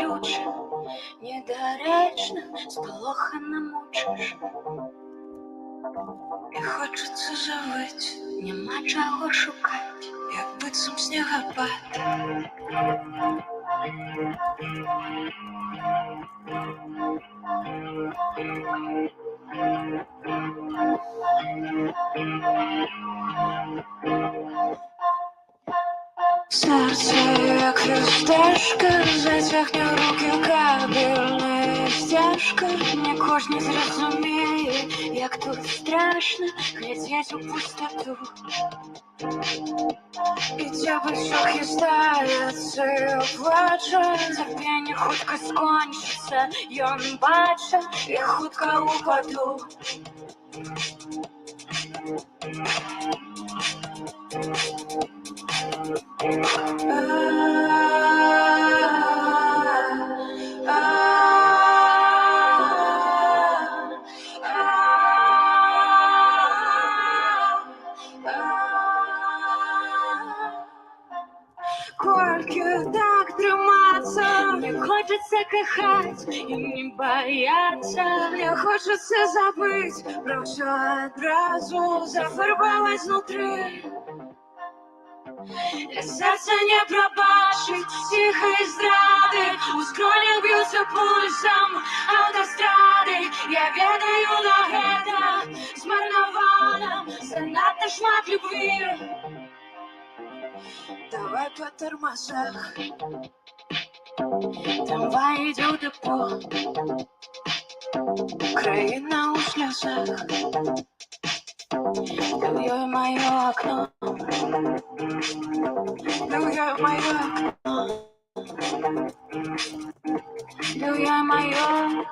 болюче, недоречно, сполохано мучиш. І хочеться завить, нема чого шукати, як бицем снігопад. Серце, як фісташка, затягне руки в кабельна стяжка. Не кожен зрозуміє, як тут страшно глядеть у пустоту. І тябачок їздается і плаче, терпіння хутко скончиться, ён бача, і хутко упаду. Кольки так триматься, мне хочется кохать и не бояться. Мне хочется забыть про все одразу, зафарбовать внутри. Для сердца не пробачить тихой здрады, у скронів б'ються пульсом автострады. Я ведаю на это змарновано, занадто шмат любви. Давай по тормозах, трамвай идет в депо, країна у сльозах, люблю мое окно, люблю мое окно, люблю мое.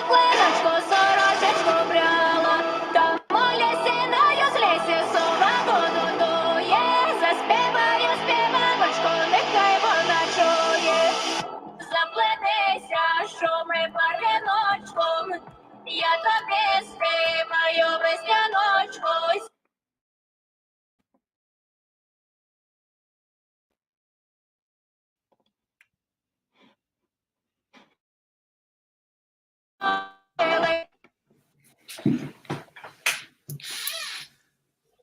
Клиночку, сорочечку брала, та моя сіною з лісі свободу дує. Заспіваю співаночку, нехай вона чує. Заплетися, шуми парвіночком, я тобі співаю весняночку.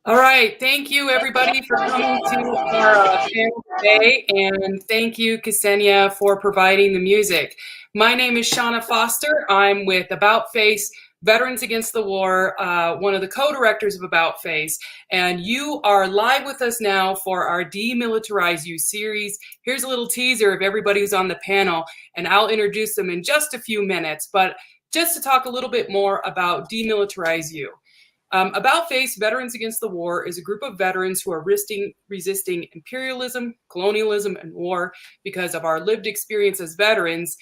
All right, thank you everybody for coming to our panel today, and thank you Ksenia for providing the music. My name is Shauna Foster. I'm with About Face, Veterans Against the War, one of the co-directors of About Face, and you are live with us now for our DemilitarizeU series. Here's a little teaser of everybody who's on the panel, and I'll introduce them in just a few minutes, but just to talk a little bit more about DemilitarizeU. About Face, Veterans Against the War is a group of veterans who are resisting imperialism, colonialism, and war because of our lived experience as veterans,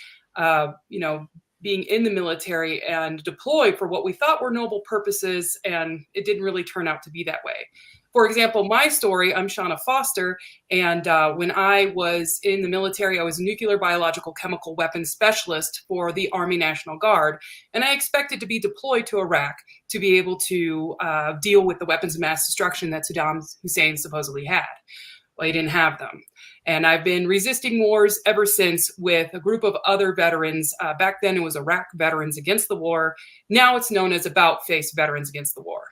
being in the military and deployed for what we thought were noble purposes, and it didn't really turn out to be that way. For example, my story, I'm Shauna Foster, and when I was in the military, I was a nuclear, biological, chemical weapons specialist for the Army National Guard, and I expected to be deployed to Iraq to be able to deal with the weapons of mass destruction that Saddam Hussein supposedly had. Well, he didn't have them. And I've been resisting wars ever since with a group of other veterans. Back then it was Iraq Veterans Against the War. Now it's known as About Face Veterans Against the War.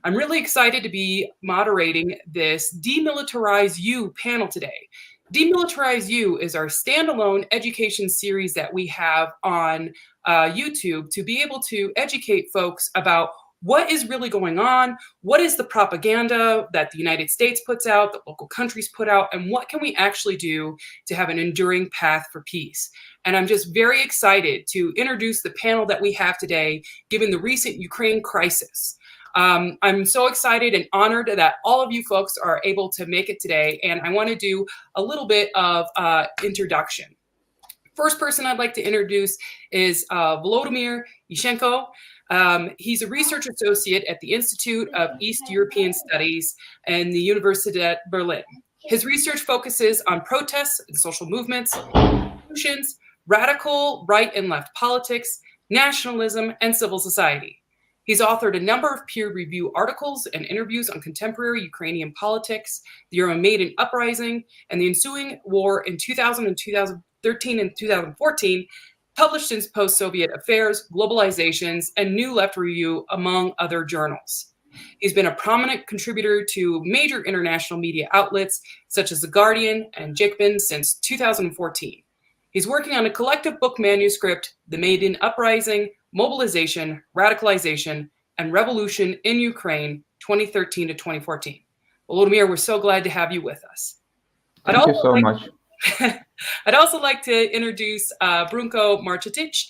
I'm really excited to be moderating this DemilitarizeU panel today. DemilitarizeU is our standalone education series that we have on YouTube to be able to educate folks about what is really going on, what is the propaganda that the United States puts out, that local countries put out, and what can we actually do to have an enduring path for peace. And I'm just very excited to introduce the panel that we have today, given the recent Ukraine crisis. I'm so excited and honored that all of you folks are able to make it today, and I want to do a little bit of introduction. First person I'd like to introduce is Volodymyr Yushchenko. He's a research associate at the Institute of East European Studies and the Universität Berlin. His research focuses on protests and social movements, institutions, radical right and left politics, nationalism, and civil society. He's authored a number of peer-reviewed articles and interviews on contemporary Ukrainian politics, the Euromaidan uprising, and the ensuing war in 2000 and 2013 and 2014, published in Post-Soviet Affairs, Globalizations, and New Left Review, among other journals. He's been a prominent contributor to major international media outlets such as The Guardian and Jacobin since 2014. He's working on a collective book manuscript, The Maidan Uprising, Mobilization, Radicalization, and Revolution in Ukraine, 2013 to 2014. Volodymyr, we're so glad to have you with us. Thank you so much. I'd also like to introduce Brunko Marcetic.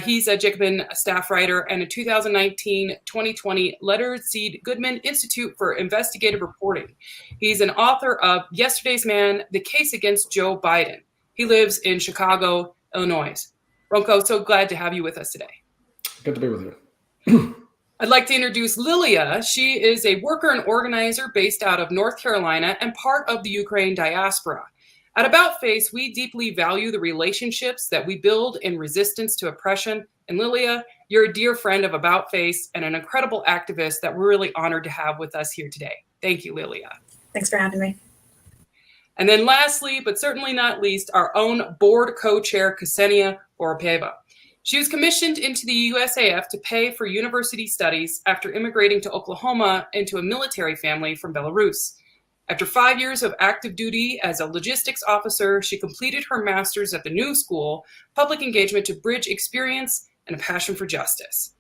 He's a Jacobin staff writer and a 2019-2020 Leonard C. Goodman Institute for Investigative Reporting. He's an author of Yesterday's Man, The Case Against Joe Biden. He lives in Chicago, Illinois. Brunko, so glad to have you with us today. Good to be with you. I'd like to introduce Lilia. She is a worker and organizer based out of North Carolina and part of the Ukraine diaspora. At About Face, we deeply value the relationships that we build in resistance to oppression. And Lilia, you're a dear friend of About Face and an incredible activist that we're really honored to have with us here today. Thank you, Lilia. Thanks for having me. And then lastly, but certainly not least, our own board co-chair, Ksenia Oropeva. She was commissioned into the USAF to pay for university studies after immigrating to Oklahoma into a military family from Belarus. After 5 years of active duty as a logistics officer, she completed her master's at the New School, public engagement to bridge experience and a passion for justice.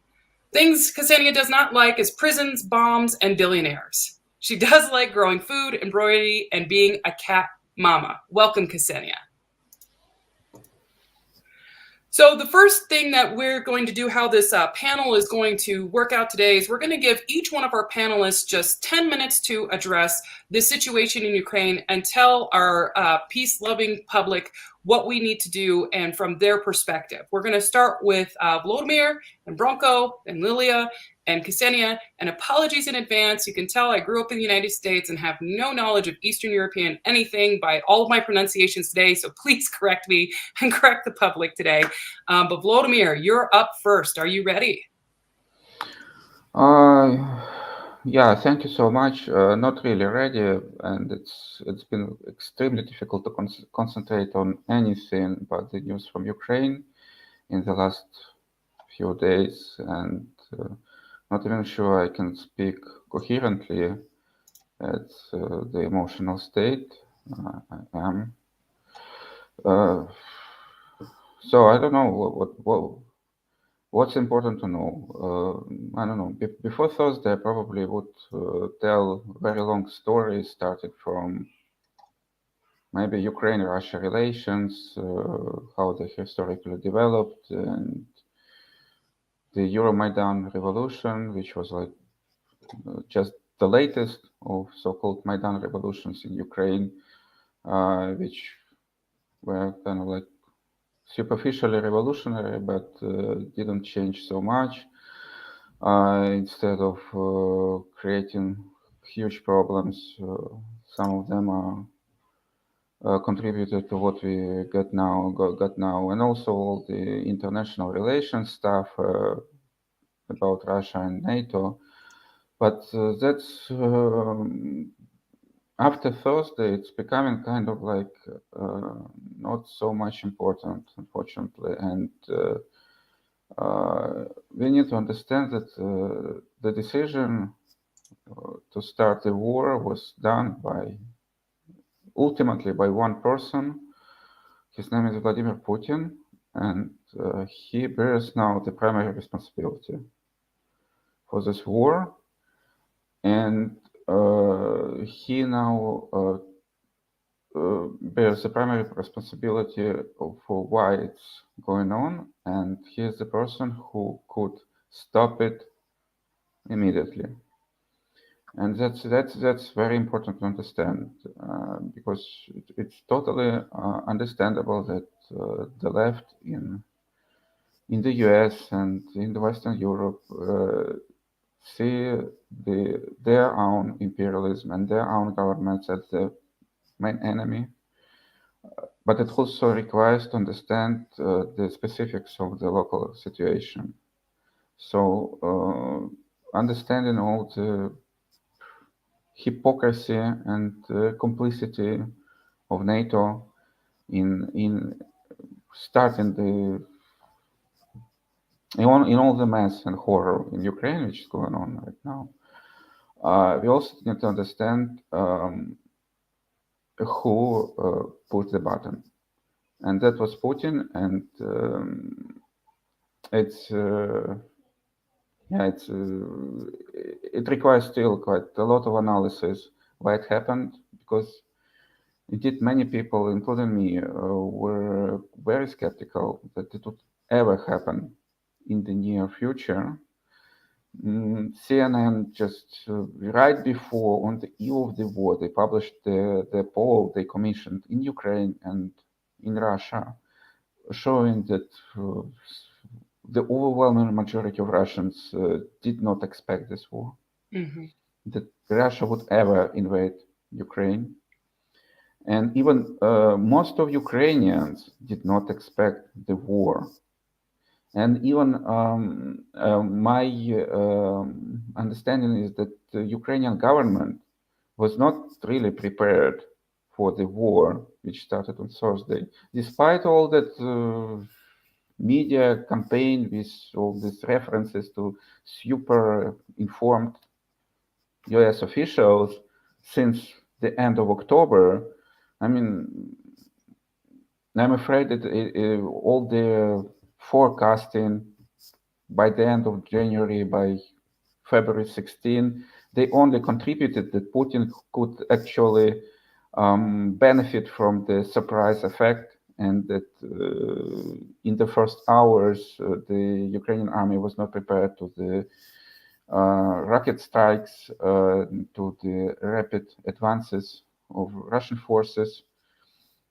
Things Ksenia does not like is prisons, bombs, and billionaires. She does like growing food, embroidery, and being a cat mama. Welcome, Ksenia. So the first thing that we're going to do, how this panel is going to work out today, is we're going to give each one of our panelists just 10 minutes to address the situation in Ukraine and tell our peace-loving public what we need to do and from their perspective. We're going to start with Volodymyr and Brunko and Lilia and Ksenia, and apologies in advance. You can tell I grew up in the United States and have no knowledge of Eastern European anything by all of my pronunciations today, so please correct me and correct the public today. But Volodymyr, you're up first. Are you ready? Yeah, thank you so much. Not really ready, and it's been extremely difficult to concentrate on anything but the news from Ukraine in the last few days, and not even sure I can speak coherently at the emotional state I am. So I don't know what's important to know. I don't know. Before Thursday, I probably would tell very long stories starting from maybe Ukraine-Russia relations, how they historically developed, and the Euromaidan revolution, which was like just the latest of so-called Maidan revolutions in Ukraine, which were kind of like superficially revolutionary, but didn't change so much. Instead of creating huge problems, some of them are contributed to what we got now, and also all the international relations stuff about Russia and NATO. But that's after Thursday, it's becoming kind of like not so much important, unfortunately. And we need to understand that the decision to start the war was done ultimately by one person. His name is Vladimir Putin, and he bears now the primary responsibility for this war. And he now bears the primary responsibility for why it's going on, and he is the person who could stop it immediately. And that's very important to understand, because it's totally understandable that the left in the US and in the Western Europe see their own imperialism and their own governments as the main enemy. But it also requires to understand the specifics of the local situation. So understanding all the hypocrisy and complicity of NATO in starting in all the mess and horror in Ukraine, which is going on right now. We also need to understand who pushed the button, and that was Putin. And it requires still quite a lot of analysis why it happened, because indeed many people, including me, were very skeptical that it would ever happen in the near future. CNN just right before, on the eve of the war, they published the poll they commissioned in Ukraine and in Russia, showing that the overwhelming majority of Russians did not expect this war, that Russia would ever invade Ukraine. And even most of Ukrainians did not expect the war. And even my understanding is that the Ukrainian government was not really prepared for the war, which started on Thursday, despite all that media campaign with all these references to super informed US officials since the end of October. I mean, I'm afraid that all the forecasting by the end of January, by February 16, they only contributed that Putin could actually benefit from the surprise effect, and that in the first hours, the Ukrainian army was not prepared to the rocket strikes, to the rapid advances of Russian forces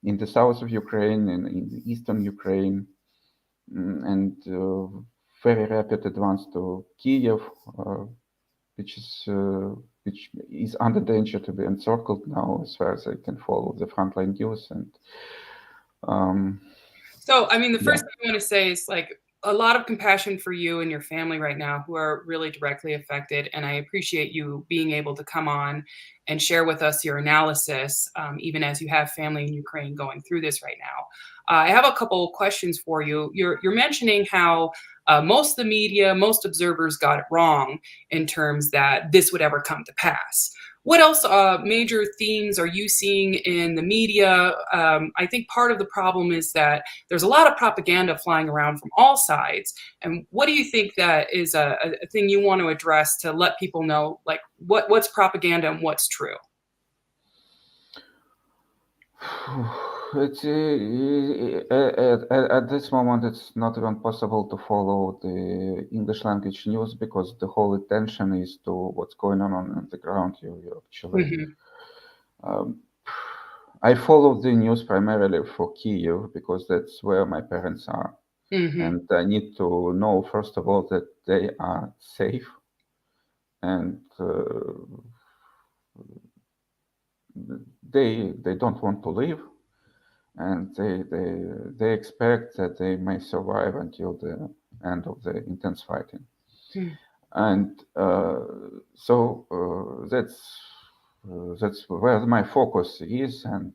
in the south of Ukraine and in the eastern Ukraine, and very rapid advance to Kiev, which is under danger to be encircled now, as far as I can follow the frontline news. And so, I mean, the first thing I want to say is, like, a lot of compassion for you and your family right now who are really directly affected. And I appreciate you being able to come on and share with us your analysis, even as you have family in Ukraine going through this right now. I have a couple of questions for you. You're mentioning how most of the media, most observers got it wrong in terms that this would ever come to pass. What else major themes are you seeing in the media? I think part of the problem is that there's a lot of propaganda flying around from all sides. And what do you think that is a thing you want to address to let people know, like, what's propaganda and what's true? It's, at this moment, it's not even possible to follow the English language news, because the whole attention is to what's going on the ground. You actually, I follow the news primarily for Kiev, because that's where my parents are. And I need to know, first of all, that they are safe, and they don't want to leave, and they expect that they may survive until the end of the intense fighting. And so that's where my focus is, and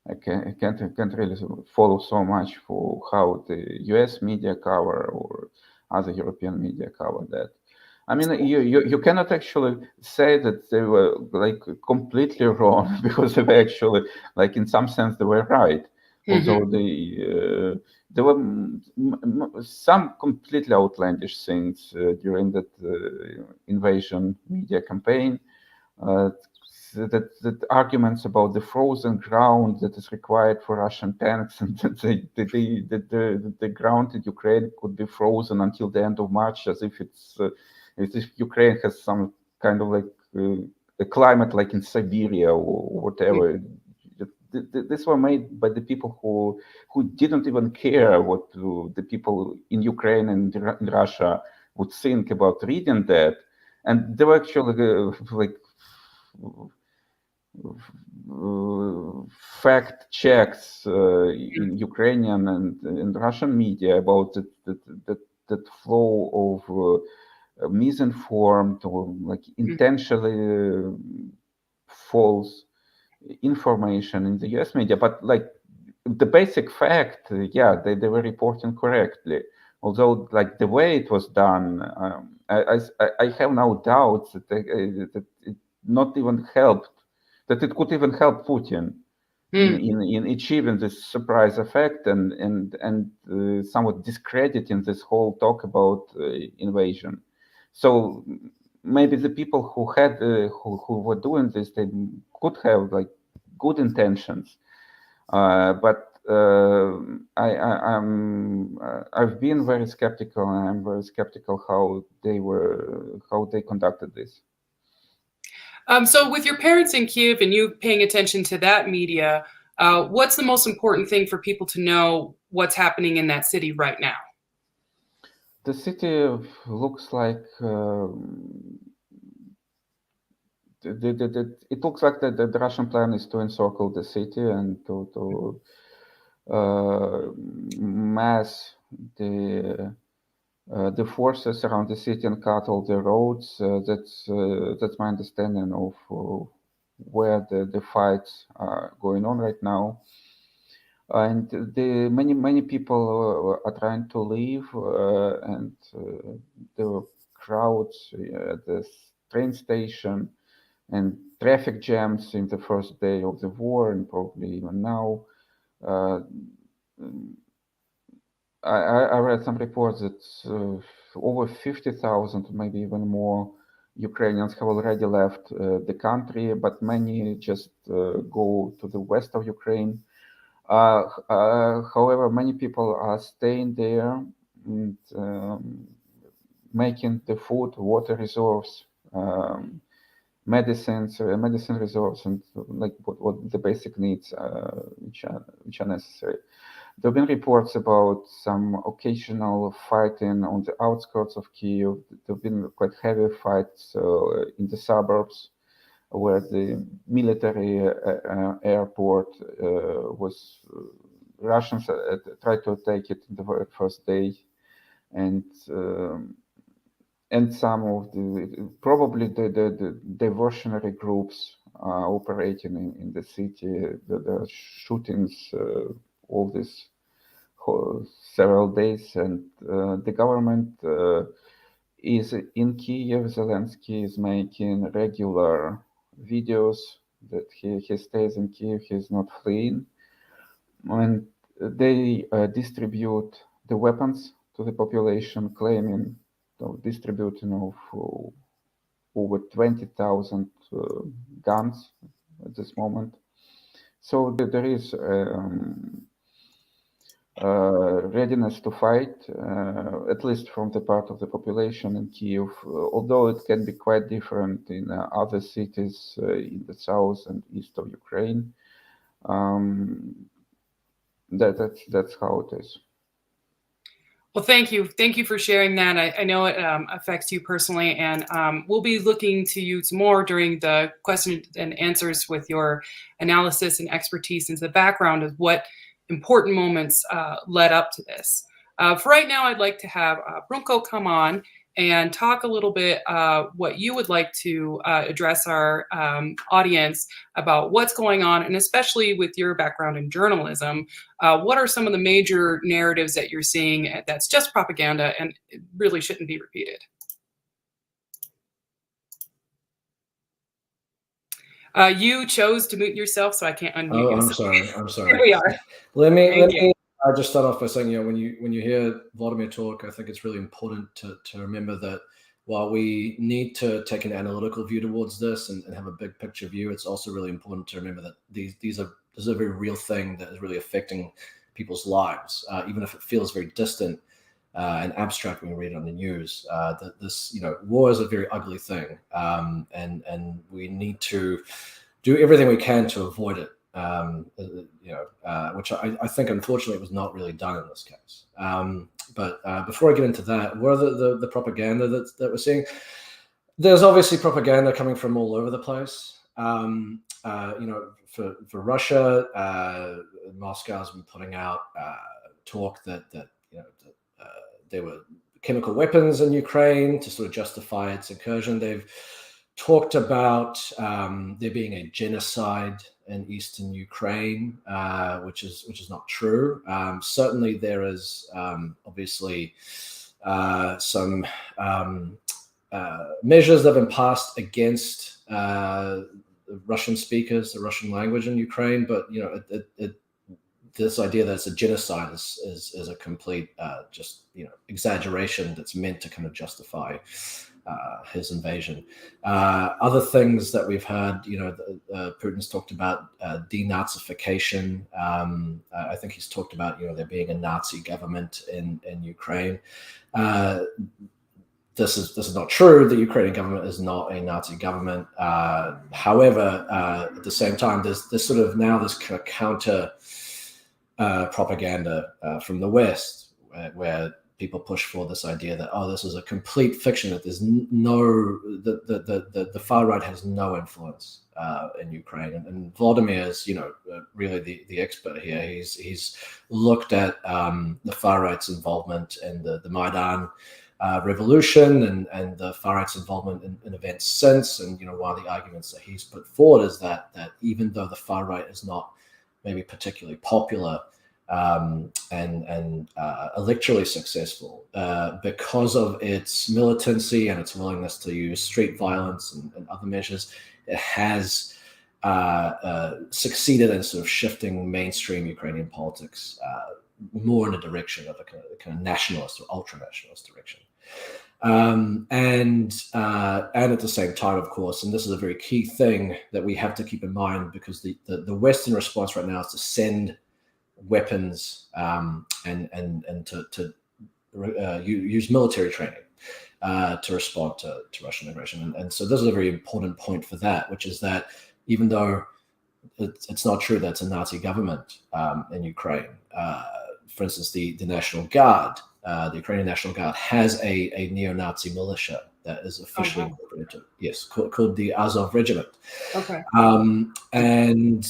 I can't really follow so much for how the US media cover or other European media cover that. I mean, you cannot actually say that they were like completely wrong, because they were actually, like, in some sense they were right. Although there were some completely outlandish things during that invasion media campaign. That arguments about the frozen ground that is required for Russian tanks, and that the ground in Ukraine could be frozen until the end of March, as if as if Ukraine has some kind of like a climate like in Siberia or whatever. These were made by the people who didn't even care what the people in Ukraine and in Russia would think about reading that, and they were actually like fact checks in Ukrainian and in Russian media about that that flow of misinformed or like intentionally false information in the US media, but like the basic fact, yeah, they were reporting correctly. Although, like the way it was done, I have no doubts that, that it not even helped, that it could even help Putin in achieving this surprise effect and somewhat discrediting this whole talk about invasion. So maybe the people who had who were doing this, they could have like good intentions, but I've been very skeptical, and I'm very skeptical how they conducted this. So with your parents in Kiev and you paying attention to that media, what's the most important thing for people to know what's happening in that city right now? The city looks like it looks like the Russian plan is to encircle the city and to mass the forces around the city and cut all the roads. That's my understanding of where the fights are going on right now. And many people are trying to leave, and there were crowds at the train station and traffic jams in the first day of the war, and probably even now. I read some reports that over 50,000, maybe even more, Ukrainians have already left the country, but many just go to the west of Ukraine. However, many people are staying there and making the food, water reserves, medicine reserves, and like what the basic needs which are necessary. There have been reports about some occasional fighting on the outskirts of Kiev. There have been quite heavy fights in the suburbs, where the military airport was Russians tried to take it the very first day, and some of the probably the diversionary groups operating in the city. The shootings all this several days, and the government is in Kiev. Zelensky is making regular videos that he stays in Kiev, he's not fleeing, and they distribute the weapons to the population, claiming distributing of over 20,000 guns at this moment. So there is readiness to fight, at least from the part of the population in Kiev, although it can be quite different in other cities in the south and east of Ukraine. That's how it is. Well, thank you. Thank you for sharing that. I know it affects you personally, and we'll be looking to you some more during the question and answers with your analysis and expertise into the background of what important moments led up to this. For right now, I'd like to have Brunko come on and talk a little bit what you would like to address our audience about what's going on, and especially with your background in journalism, what are some of the major narratives that you're seeing that's just propaganda and it really shouldn't be repeated? You chose to mute yourself, so I can't unmute you. I'm sorry. Here we are. Let me just start off by saying, when you hear Vladimir talk, I think it's really important to remember that while we need to take an analytical view towards this and have a big picture view, it's also really important to remember that this is a very real thing that is really affecting people's lives, even if it feels very distant and abstract when you read it on the news. That this, war is a very ugly thing, and we need to do everything we can to avoid it. Which I think unfortunately was not really done in this case. But before I get into that, what are the propaganda that we're seeing? There's obviously propaganda coming from all over the place. For Russia, Moscow's been putting out talk that they were chemical weapons in Ukraine to sort of justify its incursion. They've talked about there being a genocide in eastern Ukraine, which is not true. Certainly, there is obviously some measures that have been passed against Russian speakers, the Russian language in Ukraine, but this idea that it's a genocide is a complete just exaggeration that's meant to kind of justify his invasion. Other things that we've heard, Putin's talked about denazification. I think he's talked about there being a Nazi government in Ukraine. This is not true. The Ukrainian government is not a Nazi government. However, at the same time, there's sort of now this kind of counter propaganda from the West, where people push for this idea that this is a complete fiction, that there's the far right has no influence in Ukraine, and Vladimir is really the expert here. He's looked at the far right's involvement in the Maidan revolution and the far right's involvement in events since, and one of the arguments that he's put forward is that even though the far right is not maybe particularly popular and electorally successful, because of its militancy and its willingness to use street violence and other measures, it has succeeded in sort of shifting mainstream Ukrainian politics more in the direction of a kind of nationalist or ultra-nationalist direction. And at the same time, of course, and this is a very key thing that we have to keep in mind, because the Western response right now is to send weapons and to use military training to respond to Russian aggression. And so this is a very important point for that, which is that even though it's not true that it's a Nazi government in Ukraine, for instance, the National Guard, the Ukrainian National Guard has a neo-Nazi militia that is officially incorporated. Yes, called the Azov Regiment. Okay. And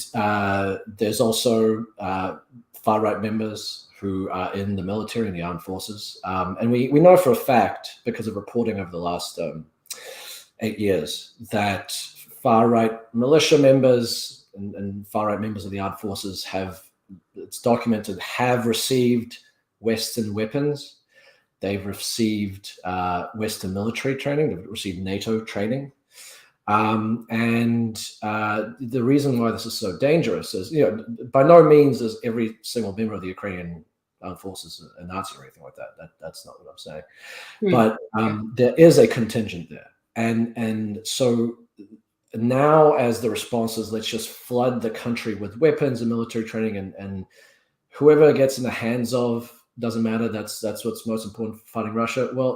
there's also far-right members who are in the military and the armed forces. And we know for a fact, because of reporting over the last 8 years, that far-right militia members and far-right members of the armed forces it's documented, have received Western weapons. They've received Western military training. They've received NATO training. And the reason why this is so dangerous is, by no means is every single member of the Ukrainian armed forces a Nazi or anything like that. That's not what I'm saying. But there is a contingent there. And so now, as the response is, let's just flood the country with weapons and military training, and whoever gets in the hands of, doesn't matter, that's what's most important for fighting Russia. Well,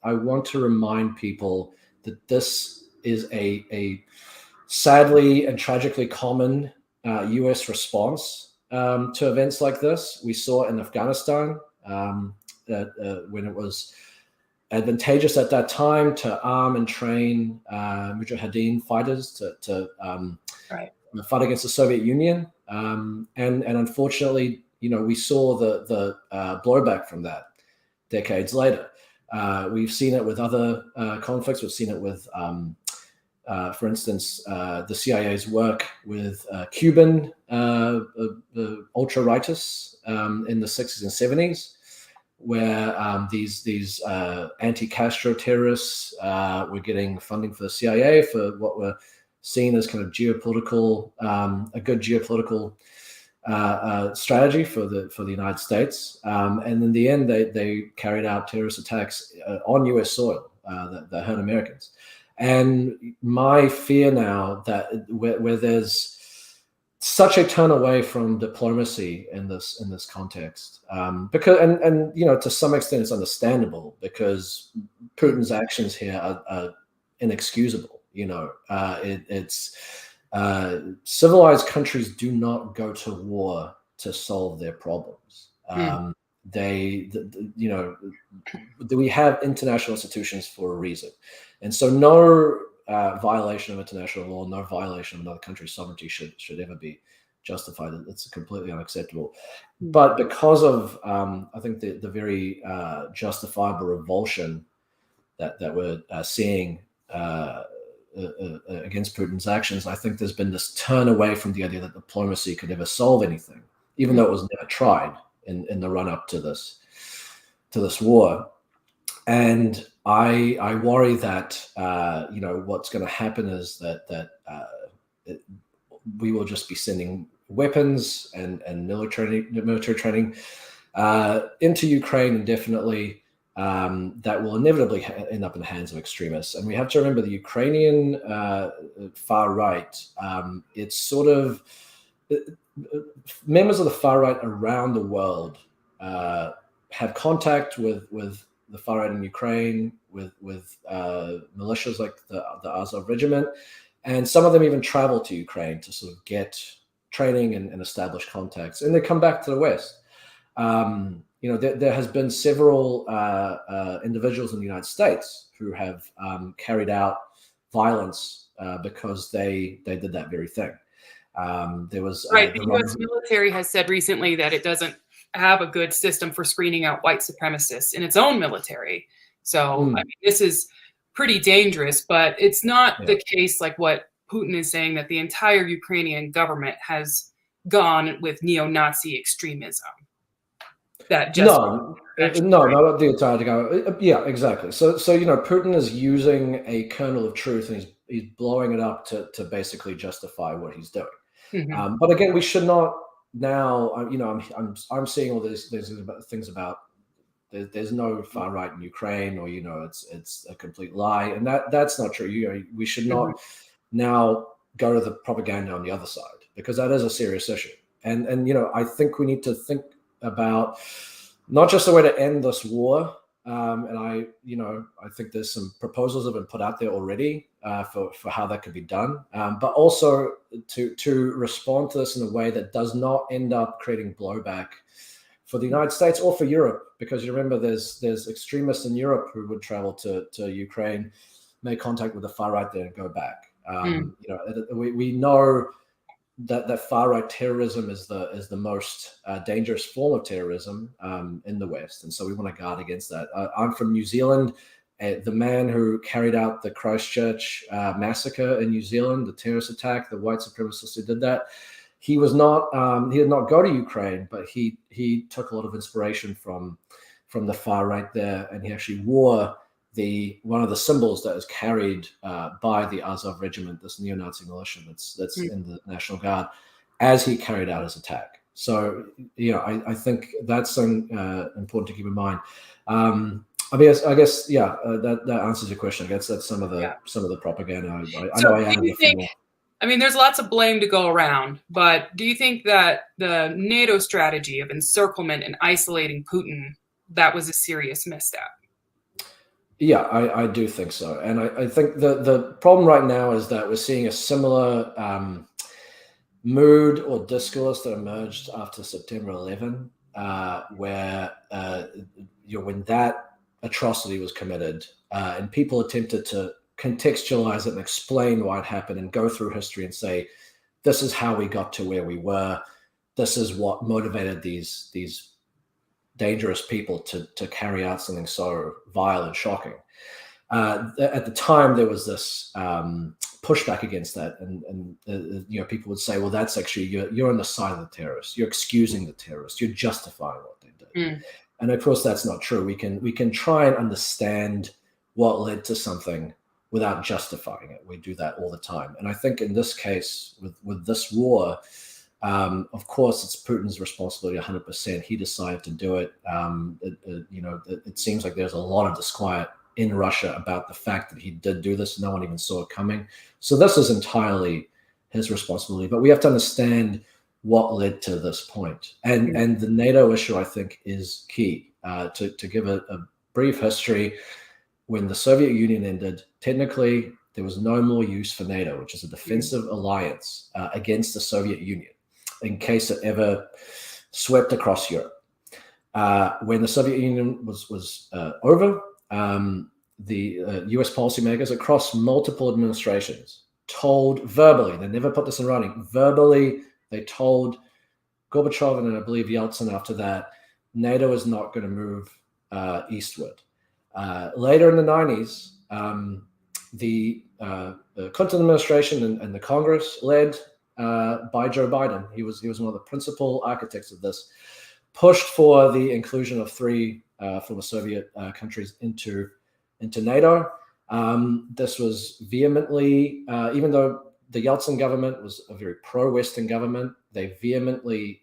I want to remind people that this is a sadly and tragically common US response to events like this. We saw in Afghanistan that when it was advantageous at that time to arm and train Mujahideen fighters to fight against the Soviet Union, and unfortunately, we saw the blowback from that decades later. We've seen it with other conflicts. We've seen it with, for instance, the CIA's work with Cuban ultra-rightists in the 60s and 70s, where these anti-Castro terrorists were getting funding for the CIA for what were seen as kind of geopolitical, a good geopolitical strategy for the United States, and in the end, they carried out terrorist attacks on U.S. soil that hurt Americans. And my fear now that where there's such a turn away from diplomacy in this context, because and to some extent it's understandable, because Putin's actions here are inexcusable. It's civilized countries do not go to war to solve their problems. We have international institutions for a reason, and so no violation of international law, no violation of another country's sovereignty should ever be justified. It's completely unacceptable. But because of, I think, the very justifiable revulsion that we're seeing against Putin's actions, I think there's been this turn away from the idea that diplomacy could ever solve anything, even though it was never tried in the run-up to this war. And I worry that what's going to happen is that we will just be sending weapons and military training into Ukraine indefinitely. That will inevitably end up in the hands of extremists. And we have to remember the Ukrainian far right. It's sort of members of the far right around the world have contact with the far right in Ukraine, with militias like the Azov regiment, and some of them even travel to Ukraine to sort of get training and establish contacts, and they come back to the West. There has been several individuals in the United States who have carried out violence because they did that very thing. There was the U.S. military has said recently that it doesn't have a good system for screening out white supremacists in its own military. So I mean, this is pretty dangerous, but it's not the case like what Putin is saying, that the entire Ukrainian government has gone with neo-Nazi extremism. That just not the entire government. Yeah, exactly. So Putin is using a kernel of truth, and he's blowing it up to basically justify what he's doing. Mm-hmm. But again, we should not now. I'm seeing all these things about there's no far right in Ukraine, or it's a complete lie, and that's not true. We should not now go to the propaganda on the other side, because that is a serious issue. And I think we need to think about not just a way to end this war. And I think there's some proposals that have been put out there already for how that could be done, but also to respond to this in a way that does not end up creating blowback for the United States or for Europe, because you remember there's extremists in Europe who would travel to Ukraine, make contact with the far right there, and go back. We know that far right terrorism is the most dangerous form of terrorism in the West, and so we want to guard against that. I'm from New Zealand. The man who carried out the Christchurch massacre in New Zealand, the terrorist attack, the white supremacist who did that, he was not. He did not go to Ukraine, but he took a lot of inspiration from the far right there, and he actually wore one of the symbols that is carried by the Azov regiment, this neo-Nazi militia that's in the National Guard, as he carried out his attack. So I think that's important to keep in mind. I guess that answers your question. I guess that's some of the propaganda. I know I added a few more. I mean, there's lots of blame to go around, but do you think that the NATO strategy of encirclement and isolating Putin, that was a serious misstep? Yeah, I do think so. And I think the problem right now is that we're seeing a similar mood or discourse that emerged after September 11, where when that atrocity was committed and people attempted to contextualize it and explain why it happened and go through history and say, this is how we got to where we were. This is what motivated these dangerous people to carry out something so vile and shocking. At the time, there was this pushback against that, and people would say, "Well, that's actually you're on the side of the terrorists. You're excusing the terrorists. You're justifying what they did." And of course, that's not true. We can try and understand what led to something without justifying it. We do that all the time, and I think in this case, with this war. Of course, it's Putin's responsibility 100%. He decided to do it. It seems like there's a lot of disquiet in Russia about the fact that he did do this. No one even saw it coming. So this is entirely his responsibility. But we have to understand what led to this point. And the NATO issue, I think, is key. To give a brief history, when the Soviet Union ended, technically, there was no more use for NATO, which is a defensive alliance against the Soviet Union, in case it ever swept across Europe. When the Soviet Union was over, the US policymakers across multiple administrations told verbally, they never put this in writing, verbally they told Gorbachev and I believe Yeltsin after that, NATO is not going to move eastward. Later in the 90s, the Clinton administration and the Congress, led by Joe Biden, he was one of the principal architects of this, pushed for the inclusion of 3 former Soviet countries into NATO. This was vehemently, even though the Yeltsin government was a very pro-Western government, they vehemently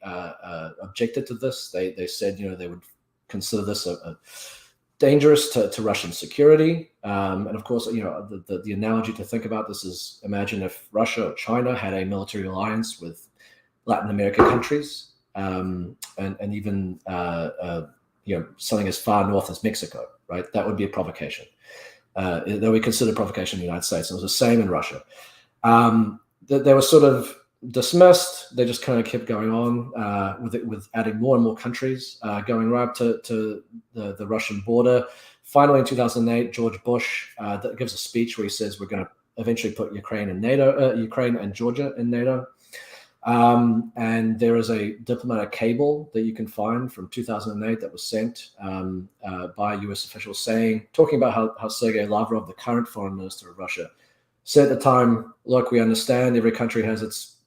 objected to this. They said, they would consider this a dangerous to Russian security. And of course, the analogy to think about this is, imagine if Russia or China had a military alliance with Latin American countries, and even something as far north as Mexico, right? That would be a provocation. That we consider provocation in the United States. And it was the same in Russia. They were sort of dismissed. They just kind of kept going on with adding more and more countries, going right up to the Russian border. Finally, in 2008, George Bush gives a speech where he says we're going to eventually put Ukraine in NATO, Ukraine and Georgia in NATO. And there is a diplomatic cable that you can find from 2008 that was sent by U.S. officials talking about how Sergei Lavrov, the current foreign minister of Russia, said at the time, look, we understand every country has its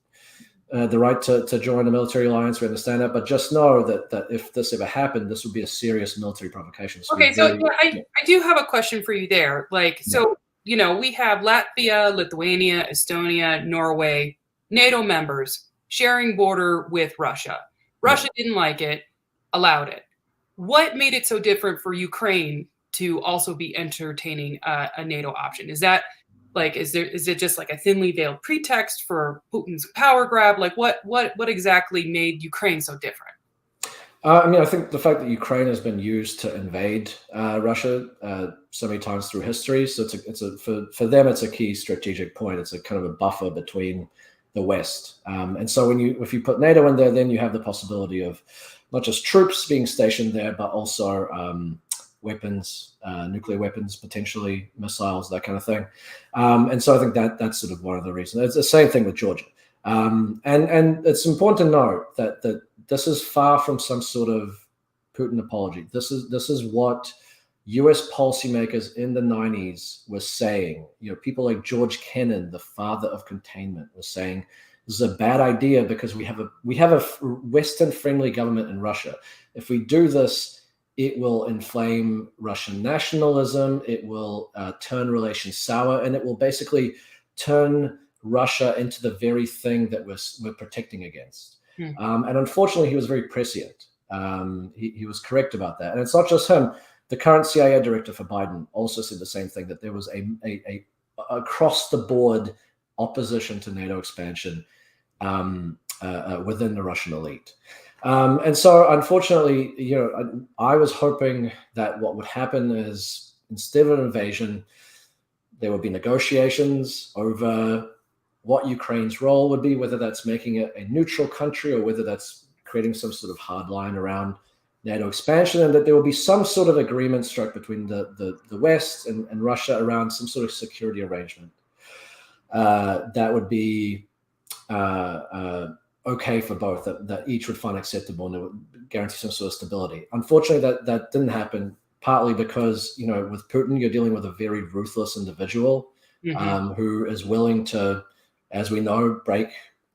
the right to join a military alliance. We understand that, but just know that if this ever happened, this would be a serious military provocation. So okay, I do have a question for you there. So we have Latvia, Lithuania, Estonia, Norway, NATO members sharing border with Russia. Russia didn't like it, allowed it. What made it so different for Ukraine to also be entertaining a NATO option? Is that is it just like a thinly veiled pretext for Putin's power grab? What exactly made Ukraine so different? I think the fact that Ukraine has been used to invade Russia so many times through history, so for them it's a key strategic point. It's a kind of a buffer between the West, and so if you put NATO in there, then you have the possibility of not just troops being stationed there, but also weapons, nuclear weapons, potentially missiles, that kind of thing. And so I think that's sort of one of the reasons. It's the same thing with Georgia. And it's important to note that this is far from some sort of Putin apology. This is what U.S. policymakers in the 90s were saying. People like George Kennan, the father of containment, was saying this is a bad idea because we have a Western-friendly government in Russia. If we do this, it will inflame Russian nationalism. It will turn relations sour, and it will basically turn Russia into the very thing that we're protecting against. And unfortunately, he was very prescient. He was correct about that. And it's not just him. The current CIA director for Biden also said the same thing, that there was a across-the-board opposition to NATO expansion within the Russian elite. And so, unfortunately, I was hoping that what would happen is, instead of an invasion, there would be negotiations over what Ukraine's role would be, whether that's making it a neutral country or whether that's creating some sort of hard line around NATO expansion, and that there will be some sort of agreement struck between the West and Russia around some sort of security arrangement that would be okay for both, that each would find acceptable and it would guarantee some sort of stability. Unfortunately, that didn't happen, partly because, with Putin, you're dealing with a very ruthless individual who is willing to, as we know, break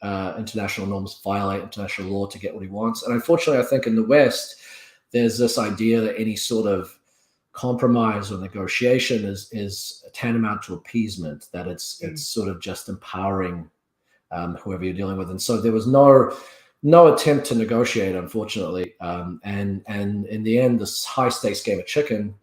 international norms, violate international law to get what he wants. And unfortunately, I think in the West, there's this idea that any sort of compromise or negotiation is tantamount to appeasement, that it's sort of just empowering whoever you're dealing with. And so there was no attempt to negotiate, unfortunately. And in the end, this high stakes game of chicken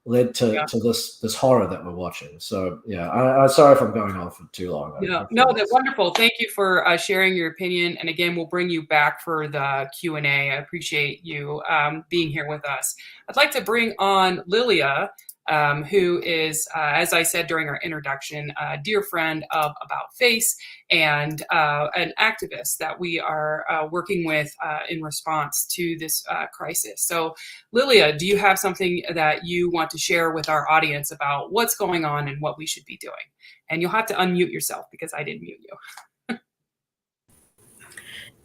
led to this horror that we're watching. So I'm sorry if I'm going on for too long. No, that's wonderful. Thank you for sharing your opinion. And again, we'll bring you back for the Q&A. I appreciate you being here with us. I'd like to bring on Lilia, who is, as I said during our introduction, a dear friend of About Face and an activist that we are working with in response to this crisis. So, Lilia, do you have something that you want to share with our audience about what's going on and what we should be doing? And you'll have to unmute yourself because I didn't mute you.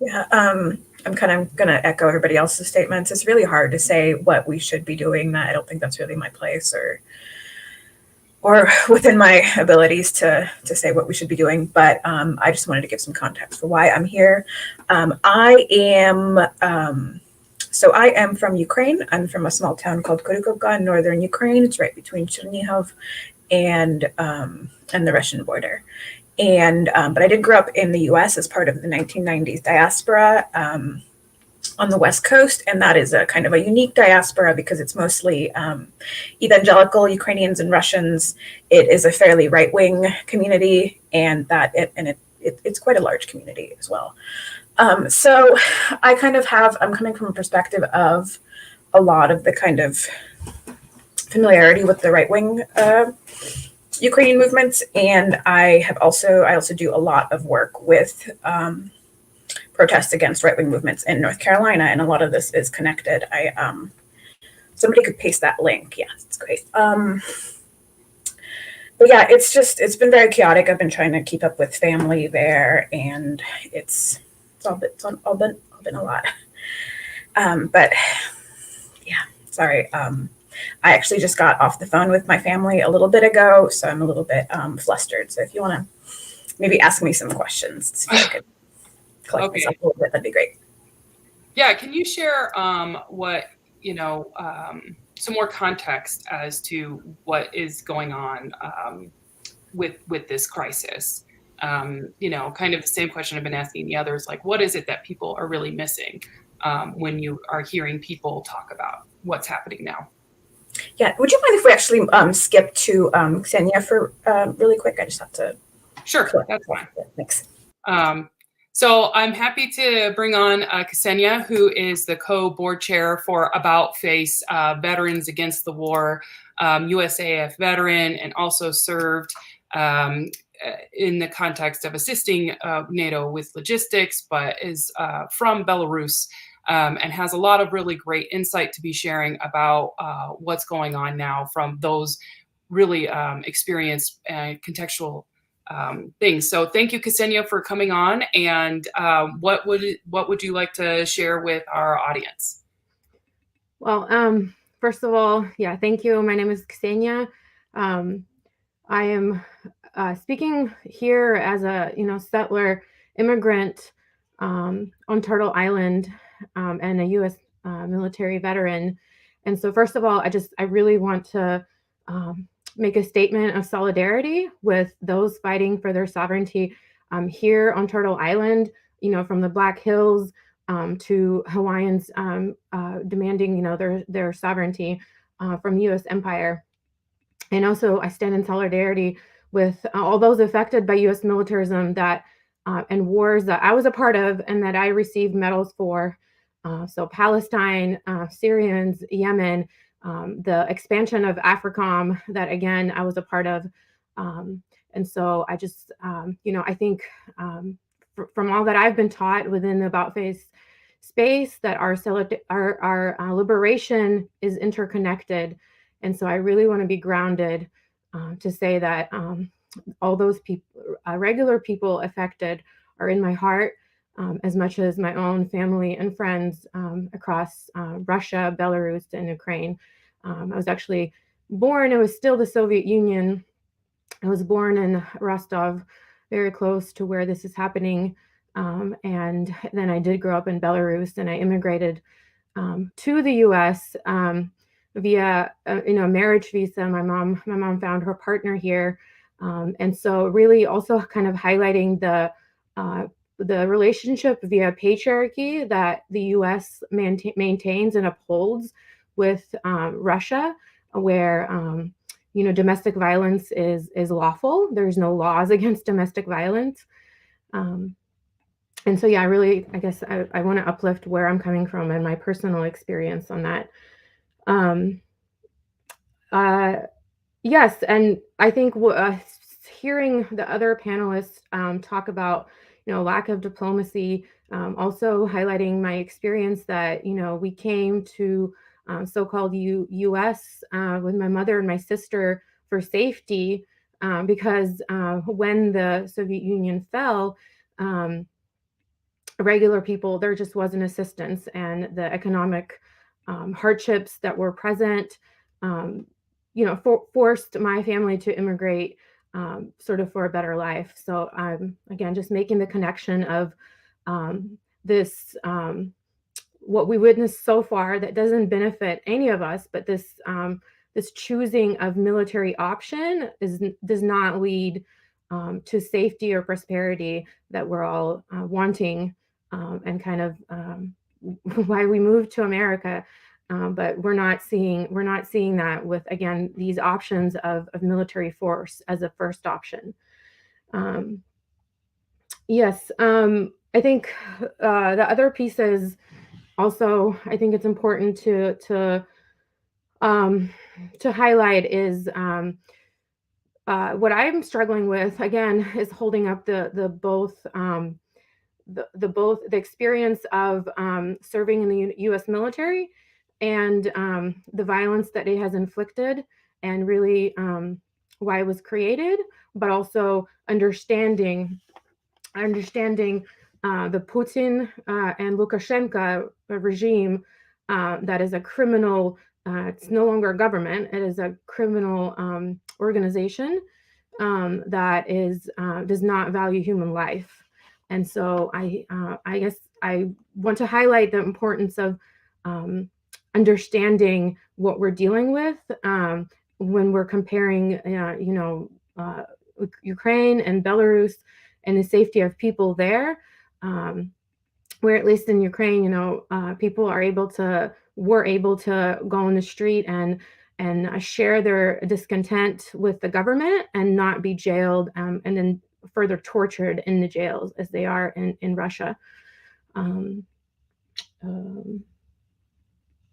Yeah, I'm kind of going to echo everybody else's statements. It's really hard to say what we should be doing. I don't think that's really my place or within my abilities to say what we should be doing. But I just wanted to give some context for why I'm here. I am from Ukraine. I'm from a small town called Kurikovka in northern Ukraine. It's right between Chernihiv and the Russian border. And but I did grow up in the U.S. as part of the 1990s diaspora on the West Coast, and that is a kind of a unique diaspora because it's mostly evangelical Ukrainians and Russians. It is a fairly right-wing community, and it's quite a large community as well. So I'm coming from a perspective of a lot of the kind of familiarity with the right-wing Ukrainian movements, and I also do a lot of work with protests against right-wing movements in North Carolina, and a lot of this is connected. Somebody could paste that link. Yeah, it's great. But yeah, it's been very chaotic. I've been trying to keep up with family there, and it's all been a lot. But yeah, sorry. I actually just got off the phone with my family a little bit ago, so I'm a little bit flustered. So if you want to maybe ask me some questions, see if I could collect myself a little bit, that'd be great. Yeah, can you share what, some more context as to what is going on with this crisis? Kind of the same question I've been asking the others, like what is it that people are really missing when you are hearing people talk about what's happening now? Yeah, would you mind if we actually skip to Ksenia for really quick? I just have to. Sure, that's fine. Thanks. So I'm happy to bring on Ksenia, who is the co-board chair for About Face Veterans Against the War, USAF veteran, and also served in the context of assisting NATO with logistics, but is from Belarus. And has a lot of really great insight to be sharing about what's going on now from those really experienced and contextual things. So thank you, Ksenia, for coming on. And what would you like to share with our audience? Well, first of all, yeah, thank you. My name is Ksenia. I am speaking here as a settler immigrant on Turtle Island and a U.S. Military veteran. And so, first of all, I really want to make a statement of solidarity with those fighting for their sovereignty here on Turtle Island. From the Black Hills to Hawaiians demanding, their sovereignty from the U.S. empire. And also, I stand in solidarity with all those affected by U.S. militarism and wars that I was a part of and that I received medals for. So Palestine, Syrians, Yemen, the expansion of AFRICOM that, again, I was a part of. And so I just, I think from all that I've been taught within the About Face space, that our liberation is interconnected. And so I really want to be grounded to say that all those people, regular people affected, are in my heart as much as my own family and friends across Russia, Belarus, and Ukraine. I was actually born, it was still the Soviet Union. I was born in Rostov, very close to where this is happening. And then I did grow up in Belarus, and I immigrated to the US via a marriage visa. My mom found her partner here. And so really also kind of highlighting the relationship via patriarchy that the US maintains and upholds with Russia, where domestic violence is lawful. There's no laws against domestic violence. And so, yeah, I guess I want to uplift where I'm coming from and my personal experience on that. Yes, and I think hearing the other panelists talk about, lack of diplomacy, also highlighting my experience that, we came to so-called U.S. With my mother and my sister for safety because when the Soviet Union fell, regular people, there just wasn't assistance, and the economic hardships that were present, forced my family to immigrate sort of for a better life. So I'm, again, just making the connection of this, what we witnessed so far that doesn't benefit any of us, but this choosing of military option does not lead to safety or prosperity that we're all wanting, and kind of why we moved to America. But we're not seeing that with, again, these options of military force as a first option. Yes, I think the other pieces also, I think it's important to highlight is what I'm struggling with, again, is holding up the experience of serving in the U.S. military and the violence that it has inflicted, and really why it was created, but also understanding the Putin and Lukashenko regime that is a criminal. It's no longer a government; it is a criminal organization that does not value human life. And so I guess I want to highlight the importance of understanding what we're dealing with when we're comparing, Ukraine and Belarus and the safety of people there, where at least in Ukraine, people were able to go on the street and share their discontent with the government and not be jailed and then further tortured in the jails as they are in Russia.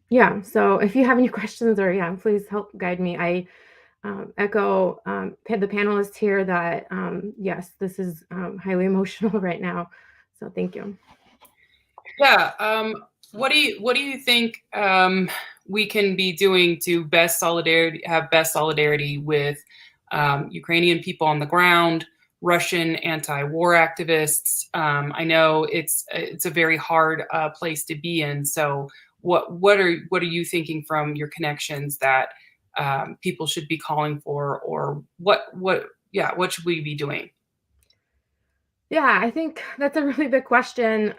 Yeah, so if you have any questions, or please help guide me. I echo the panelists here that yes, this is highly emotional right now. So thank you. Yeah. What do you think we can be doing to have best solidarity with Ukrainian people on the ground, Russian anti-war activists? I know it's a very hard place to be in. So what are you thinking from your connections that people should be calling for, or what should we be doing? Yeah, I think that's a really big question.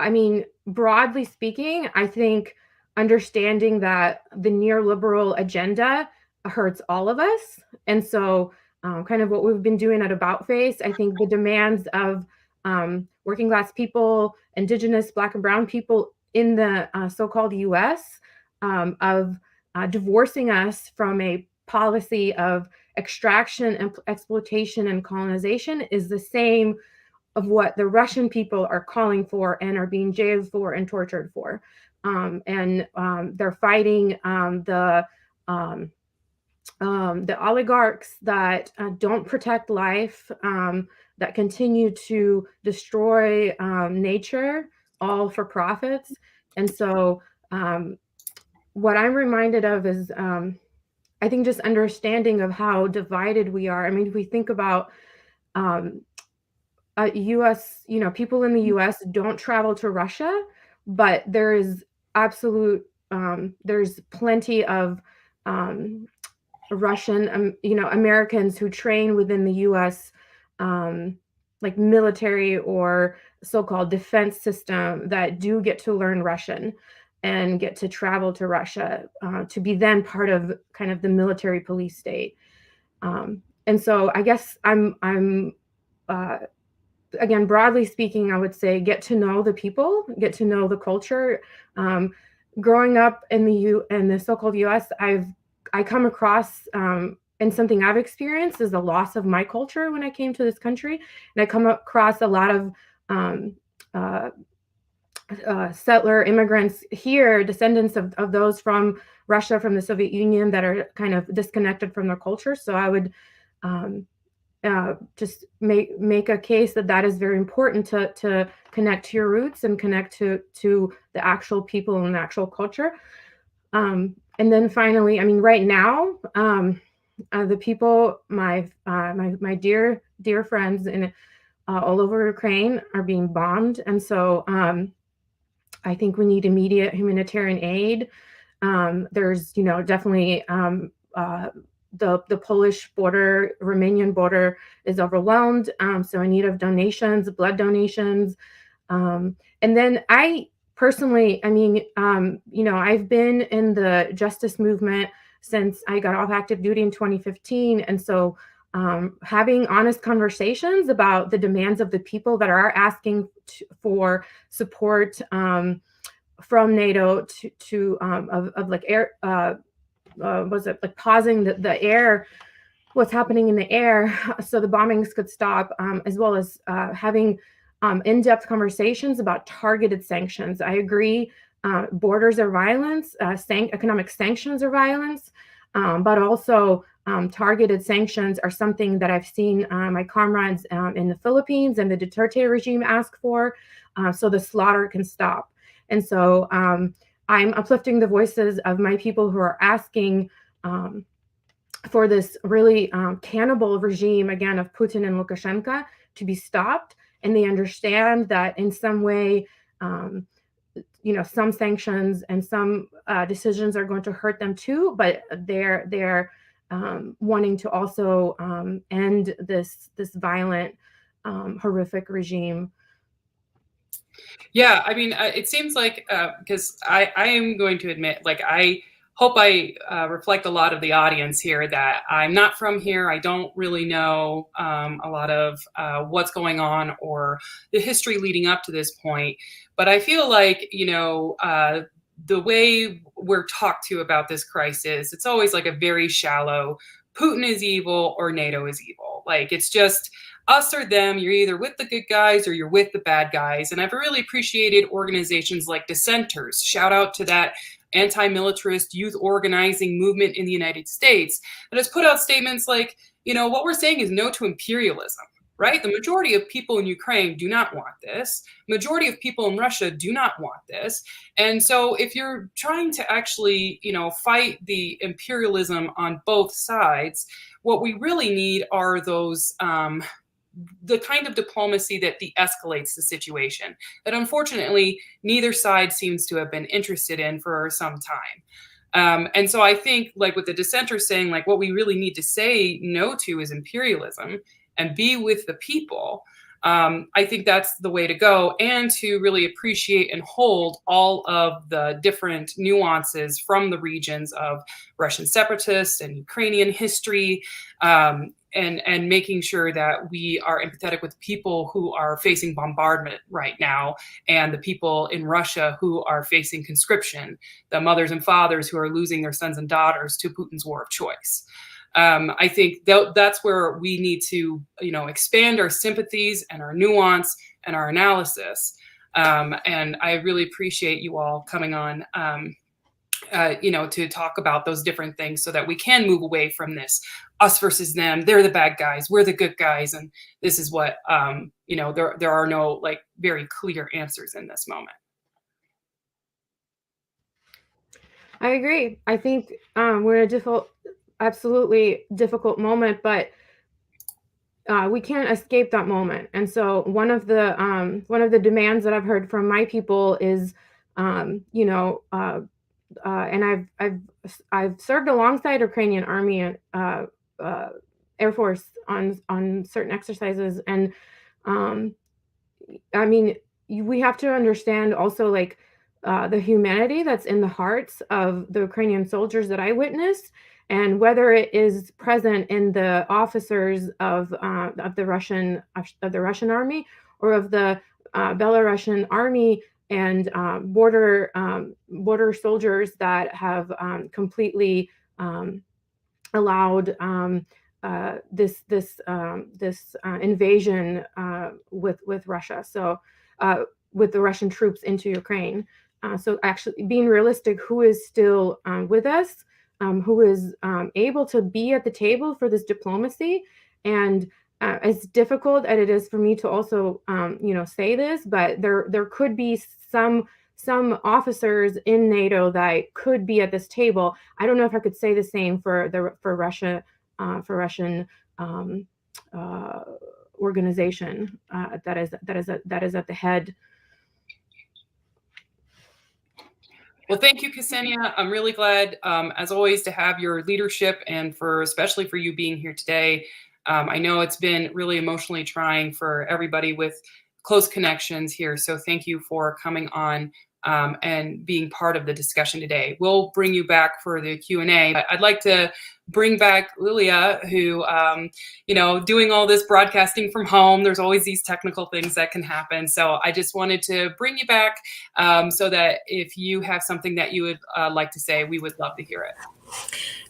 I mean, broadly speaking, I think understanding that the neoliberal agenda hurts all of us. And so kind of what we've been doing at About Face, I think the demands of working class people, indigenous, Black and brown people in the so-called US, of divorcing us from a policy of extraction, exploitation, and colonization is the same of what the Russian people are calling for and are being jailed for and tortured for. They're fighting the oligarchs that don't protect life, that continue to destroy nature, all for profits. And so what I'm reminded of is I think just understanding of how divided we are. I mean, if we think about US, people in the US don't travel to Russia, but there is there's plenty of Russian, Americans who train within the US, like military or so-called defense system that do get to learn Russian and get to travel to Russia to be then part of kind of the military police state. And so I guess I'm again, broadly speaking, I would say get to know the people, get to know the culture. Growing up in the so-called US, I come across and something I've experienced is the loss of my culture when I came to this country, and I come across a lot of settler immigrants here, descendants of those from Russia, from the Soviet Union, that are kind of disconnected from their culture. So I would just make a case that is very important to connect to your roots and connect to the actual people and the actual culture. And then finally, I mean, right now, the people, my dear friends all over Ukraine are being bombed. And so I think we need immediate humanitarian aid. There's, definitely the Polish border, Romanian border is overwhelmed. So in need of donations, blood donations. And then I personally, I've been in the justice movement since I got off active duty in 2015. And so having honest conversations about the demands of the people that are asking for support from NATO of like air, was it like pausing the air, what's happening in the air so the bombings could stop, as well as having in-depth conversations about targeted sanctions. I agree, borders are violence, economic sanctions are violence, but also targeted sanctions are something that I've seen my comrades in the Philippines and the Duterte regime ask for, so the slaughter can stop. And so I'm uplifting the voices of my people who are asking for this really cannibal regime, again, of Putin and Lukashenko to be stopped. And they understand that in some way, some sanctions and some decisions are going to hurt them too, but they're wanting to also end this violent, horrific regime. Yeah, I mean, it seems like, because I am going to admit, like, I hope I reflect a lot of the audience here, that I'm not from here. I don't really know a lot of what's going on or the history leading up to this point. But I feel like, the way we're talked to about this crisis, it's always like a very shallow, Putin is evil or NATO is evil. Like, it's just us or them. You're either with the good guys or you're with the bad guys. And I've really appreciated organizations like Dissenters. Shout out to that anti-militarist youth organizing movement in the United States that has put out statements like, what we're saying is no to imperialism, right? The majority of people in Ukraine do not want this. Majority of people in Russia do not want this. And so if you're trying to actually, fight the imperialism on both sides, what we really need are those, the kind of diplomacy that de-escalates the situation that unfortunately neither side seems to have been interested in for some time. And so I think, like with the dissenters saying, like, what we really need to say no to is imperialism and be with the people. I think that's the way to go, and to really appreciate and hold all of the different nuances from the regions of Russian separatists and Ukrainian history, and making sure that we are empathetic with people who are facing bombardment right now, and the people in Russia who are facing conscription, the mothers and fathers who are losing their sons and daughters to Putin's war of choice. I think that's where we need to, expand our sympathies and our nuance and our analysis. And I really appreciate you all coming on, to talk about those different things so that we can move away from this us versus them. They're the bad guys, we're the good guys. And this is what, there are no like very clear answers in this moment. I agree. I think we're in a absolutely difficult moment, but we can't escape that moment. And so one of the demands that I've heard from my people is, and I've served alongside Ukrainian Army and Air Force on certain exercises, and we have to understand also, like, the humanity that's in the hearts of the Ukrainian soldiers that I witnessed, and whether it is present in the officers of the Russian army, or of the Belarusian army and border soldiers that have completely allowed this invasion with Russia. So with the Russian troops into Ukraine. So actually being realistic, who is still with us, who is able to be at the table for this diplomacy. And as difficult as it is for me to also, say this, but there could be some officers in NATO that could be at this table. I don't know if I could say the same for Russia, for Russian organization that is at the head. Well, thank you, Ksenia. I'm really glad, as always, to have your leadership and especially for you being here today. I know it's been really emotionally trying for everybody with close connections here. So thank you for coming on and being part of the discussion today. We'll bring you back for the Q&A. I'd like to bring back Lilia, who, doing all this broadcasting from home, there's always these technical things that can happen. So I just wanted to bring you back so that if you have something that you would like to say, we would love to hear it.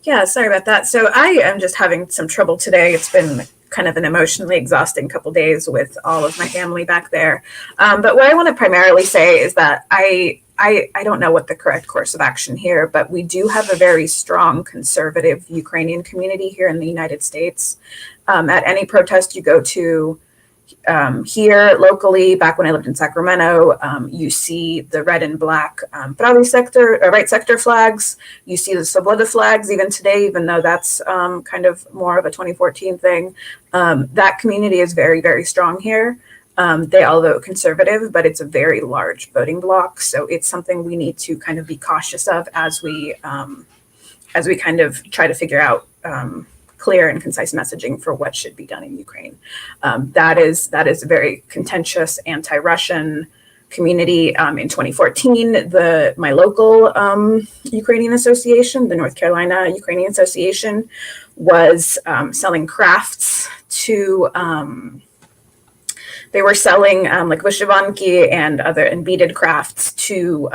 Yeah, sorry about that. So I am just having some trouble today. It's been kind of an emotionally exhausting couple days with all of my family back there. But what I want to primarily say is that I don't know what the correct course of action here, but we do have a very strong conservative Ukrainian community here in the United States. At any protest you go to here locally, back when I lived in Sacramento, you see the red and black Pravy sector, right sector flags. You see the Svoboda flags even today, even though that's kind of more of a 2014 thing. That community is very, very strong here. They all vote conservative, but it's a very large voting bloc. So it's something we need to kind of be cautious of as we kind of try to figure out clear and concise messaging for what should be done in Ukraine. That is a very contentious anti-Russian community. In 2014, my local Ukrainian association, the North Carolina Ukrainian Association, was selling crafts to. They were selling like vyshyvanki and beaded crafts to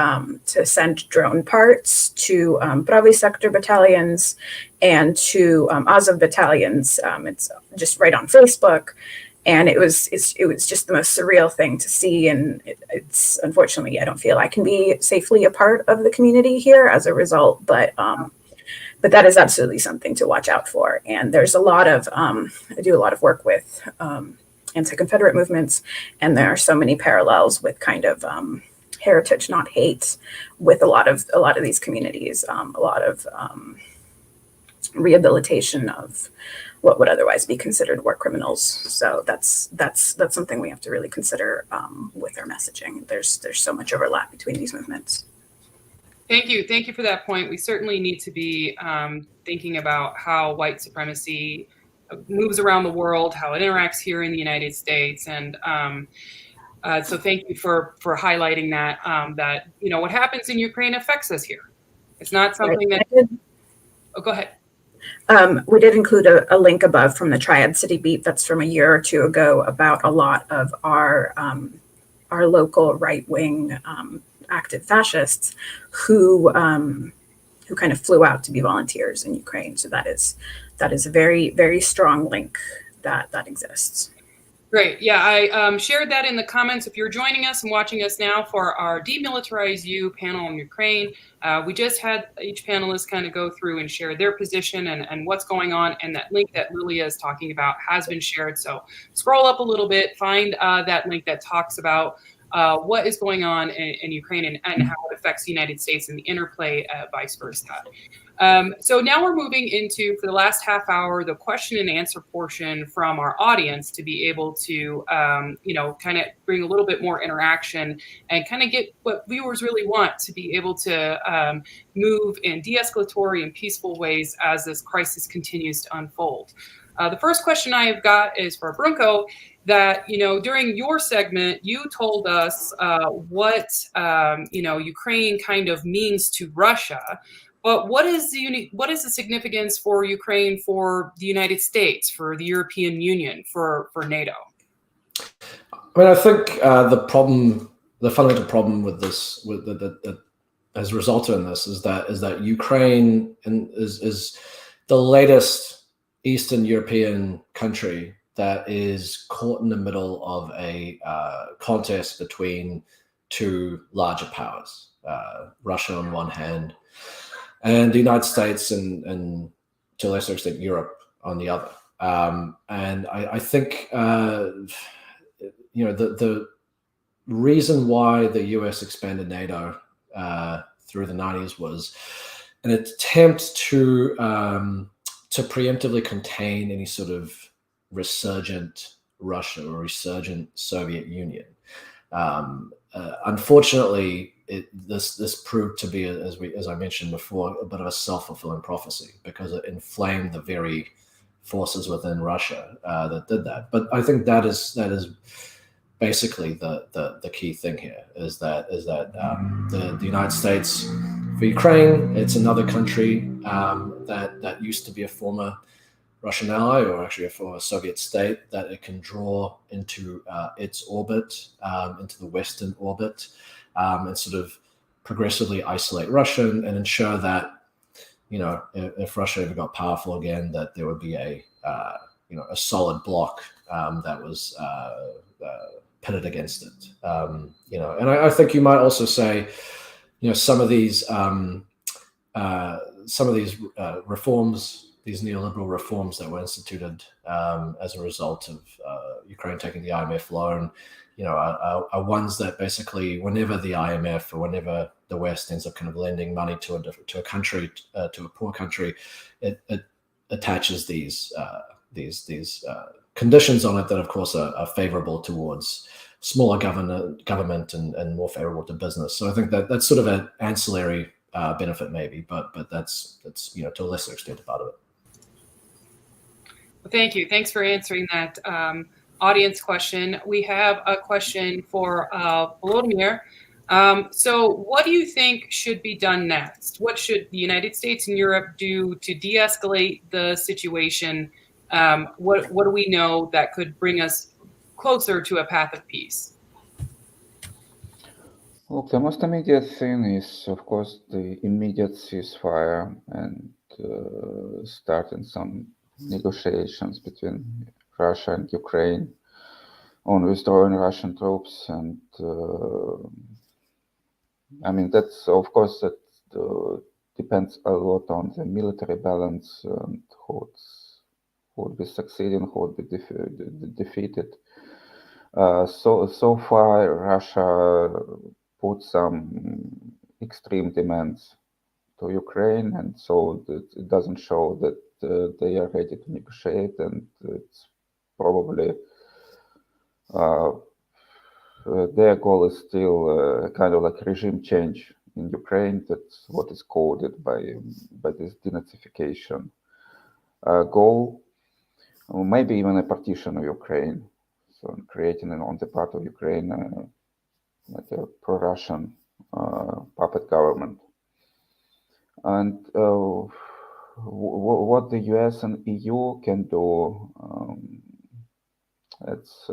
send drone parts to Pravy sector battalions and to Azov battalions. It's just right on Facebook, and it was just the most surreal thing to see. And it's unfortunately, I don't feel I can be safely a part of the community here as a result, but that is absolutely something to watch out for. And there's a lot of I do a lot of work with anti-Confederate movements, and there are so many parallels with kind of heritage, not hate, with a lot of these communities. A lot of rehabilitation of what would otherwise be considered war criminals. So that's something we have to really consider with our messaging. There's so much overlap between these movements. Thank you for that point. We certainly need to be thinking about how white supremacy moves around the world, how it interacts here in the United States, and so thank you for highlighting that what happens in Ukraine affects us here. It's not something that. Oh, go ahead. We did include a link above from the Triad City Beat. That's from a year or two ago about a lot of our local right-wing active fascists who kind of flew out to be volunteers in Ukraine. So that is a very, very strong link that exists. Great. Yeah, I shared that in the comments. If you're joining us and watching us now for our DemilitarizeU panel on Ukraine, we just had each panelist kind of go through and share their position and what's going on. And that link that Lilia is talking about has been shared. So scroll up a little bit, find that link that talks about what is going on in Ukraine and how it affects the United States and the interplay vice versa. So now we're moving into, for the last half hour, the question and answer portion from our audience to be able to, kind of bring a little bit more interaction and kind of get what viewers really want to be able to move in de-escalatory and peaceful ways as this crisis continues to unfold. The first question I have got is for Brunko, that, during your segment, you told us what, Ukraine kind of means to Russia. But what is the significance for Ukraine, for the United States, for the European Union, for NATO? I mean, I think the fundamental problem with this, that has resulted in this, is that Ukraine is the latest Eastern European country that is caught in the middle of a contest between two larger powers, Russia on one hand, and the United States and to a lesser extent Europe on the other. And I think the reason why the US expanded NATO through the 90s was an attempt to preemptively contain any sort of resurgent Russia, a resurgent Soviet Union. Unfortunately, this proved to be, as I mentioned before, a bit of a self-fulfilling prophecy, because it inflamed the very forces within Russia that did that. But I think that is basically the key thing here, is that the United States, for Ukraine, it's another country that used to be a former Russian ally, or actually a former Soviet state, that it can draw into its orbit, into the Western orbit, and sort of progressively isolate Russia and ensure that, if Russia ever got powerful again, that there would be a solid bloc that was pitted against it. And I think you might also say, some of these reforms, these neoliberal reforms that were instituted as a result of Ukraine taking the IMF loan, are ones that basically, whenever the IMF or whenever the West ends up kind of lending money to a country, to a poor country, it attaches these conditions on it that, of course, are favorable towards smaller government and more favorable to business. So I think that's sort of an ancillary benefit, maybe, but that's to a lesser extent a part of it. Well, thank you. Thanks for answering that audience question. We have a question for Volodymyr. So what do you think should be done next? What should the United States and Europe do to de-escalate the situation? What do we know that could bring us closer to a path of peace? Look, the most immediate thing is, of course, the immediate ceasefire and starting some negotiations between Russia and Ukraine on withdrawing Russian troops. And that's, of course, that depends a lot on the military balance and who would be succeeding, who would be defeated. So far, Russia put some extreme demands to Ukraine, and so it doesn't show that they are ready to negotiate, and it's probably their goal is still kind of like regime change in Ukraine. That's what is coded by this denazification goal, or maybe even a partition of Ukraine, so creating on the part of Ukraine like a pro-Russian puppet government. And what the US and EU can do, that's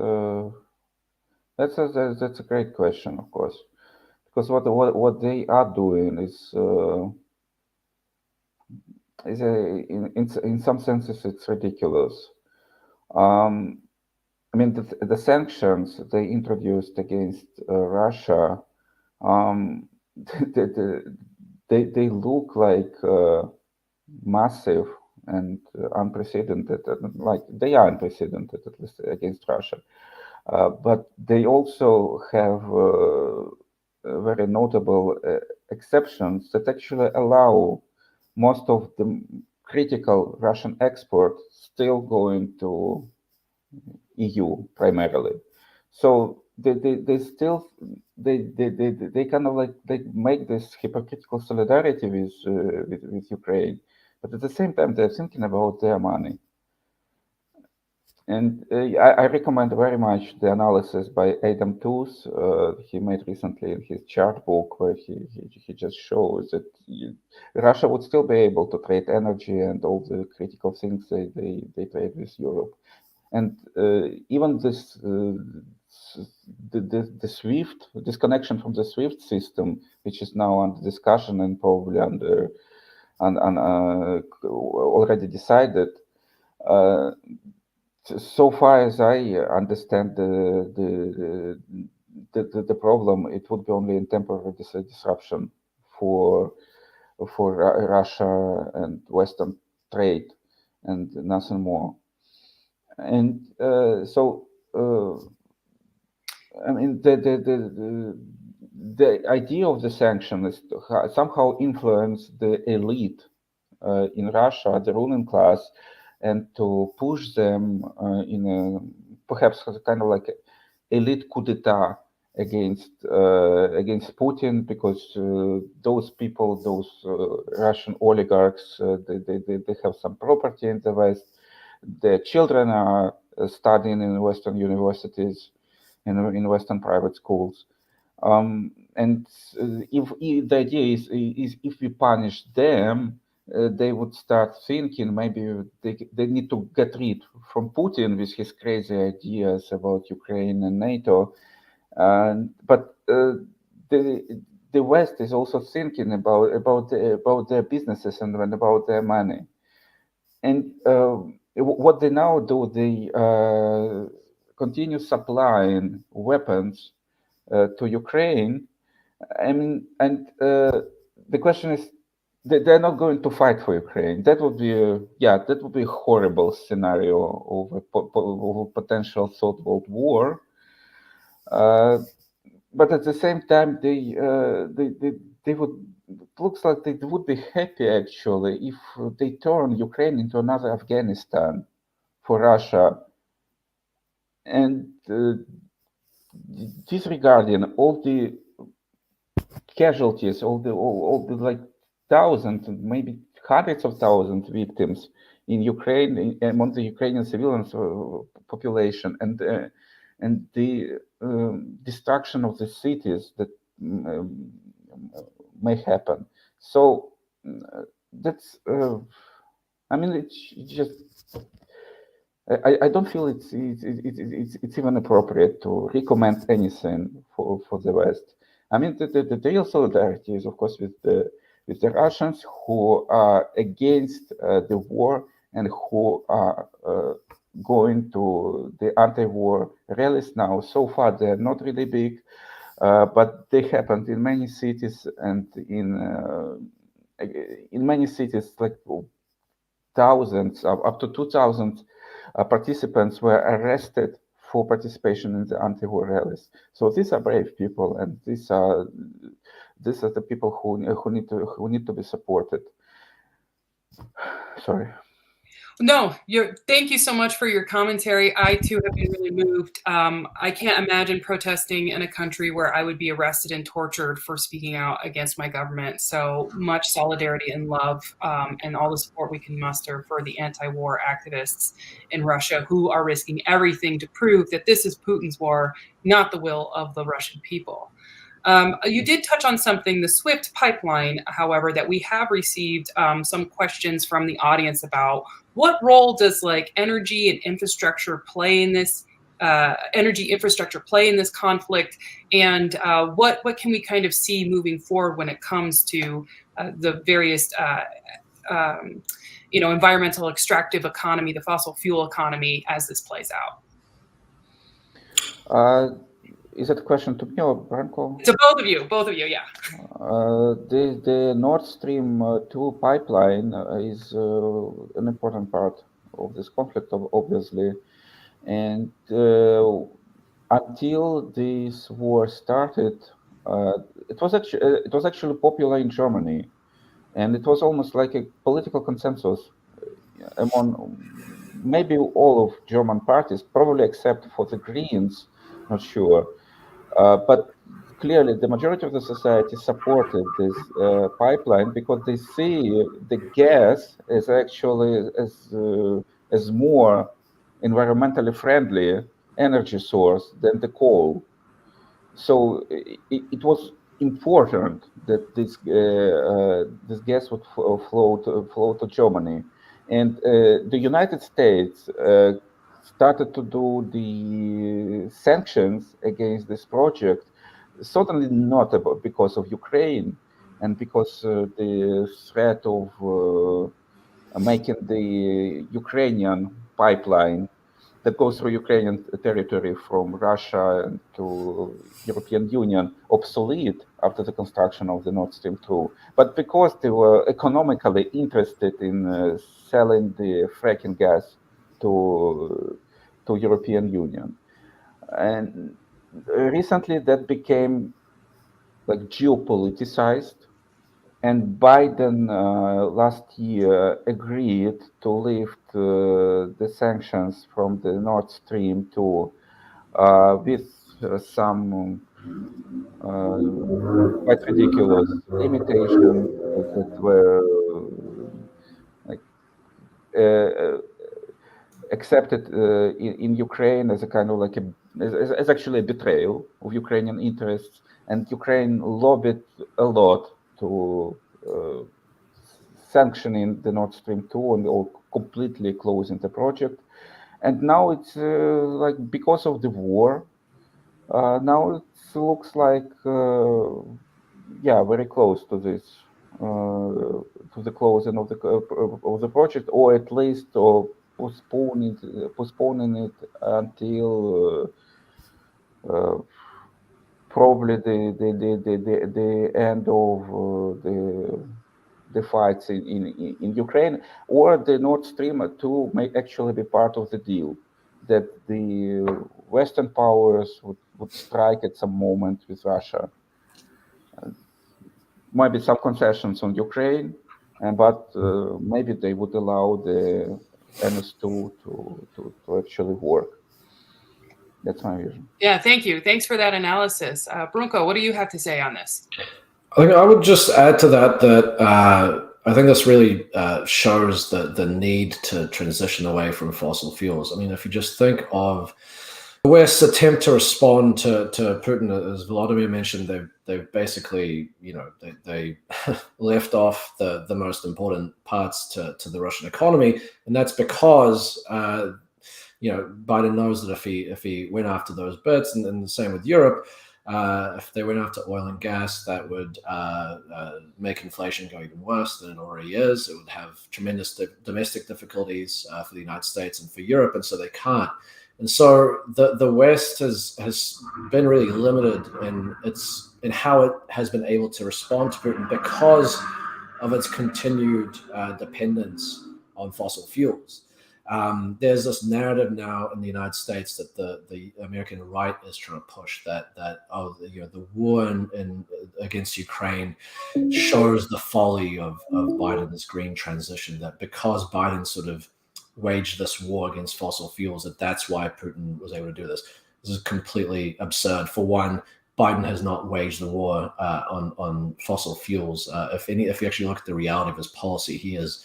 a great question, of course, because what they are doing is in some senses it's ridiculous. The sanctions they introduced against Russia, they look like massive and unprecedented. Like, they are unprecedented, at least against Russia. But they also have very notable exceptions that actually allow most of the critical Russian exports still going to EU primarily. So they still kind of like they make this hypocritical solidarity with Ukraine, but at the same time they're thinking about their money. And I recommend very much the analysis by Adam Tooze he made recently in his chart book, where he just shows that Russia would still be able to trade energy and all the critical things they trade with Europe. And even the SWIFT disconnection from the SWIFT system, which is now under discussion and probably already decided. So far as I understand the problem, it would be only a temporary disruption for Russia and Western trade, and nothing more. And the idea of the sanction is to somehow influence the elite in Russia, the ruling class, and to push them in a perhaps kind of like elite coup d'etat against Putin, because those people, those Russian oligarchs, they have some property in the West. Their children are studying in Western universities, in Western private schools. And if the idea is if we punish them, they would start thinking maybe they need to get rid from Putin with his crazy ideas about Ukraine and NATO. But the West is also thinking about their businesses and about their money. And what they now do, they continue supplying weapons to Ukraine. I mean, and the question is, they're not going to fight for Ukraine. That would be a horrible scenario of a potential third world war. But at the same time, they would, it looks like they would be happy actually if they turn Ukraine into another Afghanistan for Russia, and disregarding all the casualties, all the like thousands, maybe hundreds of thousands victims in Ukraine, among the Ukrainian civilian population, and the destruction of the cities that may happen. So that's, I mean, it's just, I don't feel it's even appropriate to recommend anything for the West. I mean, the real solidarity is, of course, with the Russians who are against the war and who are going to the anti-war rallies now. So far, they're not really big, but they happened in many cities, and in many cities, like thousands, up to 2,000 participants were arrested for participation in the anti-war rallies. So these are brave people, and these are the people who need to be supported. Sorry. No, thank you so much for your commentary. I too have been really moved. I can't imagine protesting in a country where I would be arrested and tortured for speaking out against my government. So much solidarity and love, and all the support we can muster for the anti-war activists in Russia who are risking everything to prove that this is Putin's war, not the will of the Russian people. You did touch on something, the SWIFT pipeline, however, that we have received some questions from the audience about. What role does like energy and infrastructure play in this conflict, and what can we kind of see moving forward when it comes to the various environmental extractive economy, the fossil fuel economy, as this plays out? Is that a question to me or Branko? To both of you, yeah. The Nord Stream 2 pipeline is an important part of this conflict, obviously. And until this war started, it was actually popular in Germany, and it was almost like a political consensus among maybe all of German parties, probably except for the Greens, not sure. But clearly, the majority of the society supported this pipeline because they see the gas as actually as more environmentally friendly energy source than the coal. So it was important that this gas would flow to Germany, and the United States started to do the sanctions against this project, certainly not because of Ukraine and because the threat of making the Ukrainian pipeline that goes through Ukrainian territory from Russia to European Union obsolete after the construction of the Nord Stream 2, but because they were economically interested in selling the fracking gas to European Union. And recently that became like geopoliticized, And Biden last year agreed to lift the sanctions from the Nord Stream 2 with some quite ridiculous limitations that were like accepted in Ukraine as a kind of like as actually a betrayal of Ukrainian interests, and Ukraine lobbied a lot to sanctioning the Nord Stream 2 and or completely closing the project. And now it's like because of the war, now it looks like yeah, very close to this to the closing of the project, or at least or postponing it until probably the end of the fights in Ukraine, or the Nord Stream 2 may actually be part of the deal, that the Western powers would strike at some moment with Russia. Maybe some concessions on Ukraine, but maybe they would allow the NS2 to actually work. That's my vision. Yeah, thank you. Thanks for that analysis. Brunko, what do you have to say on this? I think I would just add to that I think this really shows the need to transition away from fossil fuels. I mean, if you just think of the West's attempt to respond to Putin, as Vladimir mentioned, they've basically, they left off the most important parts to the Russian economy, and that's because Biden knows that if he went after those bits, and the same with Europe, if they went after oil and gas, that would make inflation go even worse than it already is. It would have tremendous domestic difficulties for the United States and for Europe, and so they can't. And so the West has been really limited in how it has been able to respond to Putin because of its continued dependence on fossil fuels. There's this narrative now in the United States that the American right is trying to push that the war against Ukraine shows the folly of Biden's green transition, that because Biden sort of waged this war against fossil fuels, that's why Putin was able to do this. This is completely absurd. For one, Biden has not waged the war on fossil fuels. If you actually look at the reality of his policy, he has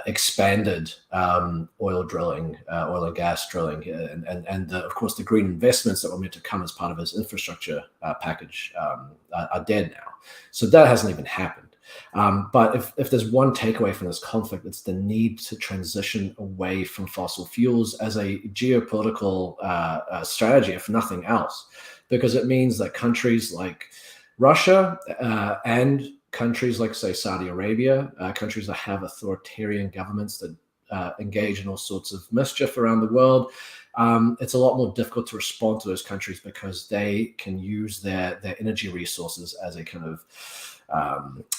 expanded oil drilling, oil and gas drilling, and of course the green investments that were meant to come as part of his infrastructure package are dead now. So that hasn't even happened. But if there's one takeaway from this conflict, it's the need to transition away from fossil fuels as a geopolitical strategy, if nothing else, because it means that countries like Russia and countries like, say, Saudi Arabia, countries that have authoritarian governments that engage in all sorts of mischief around the world, it's a lot more difficult to respond to those countries because they can use their energy resources as a kind of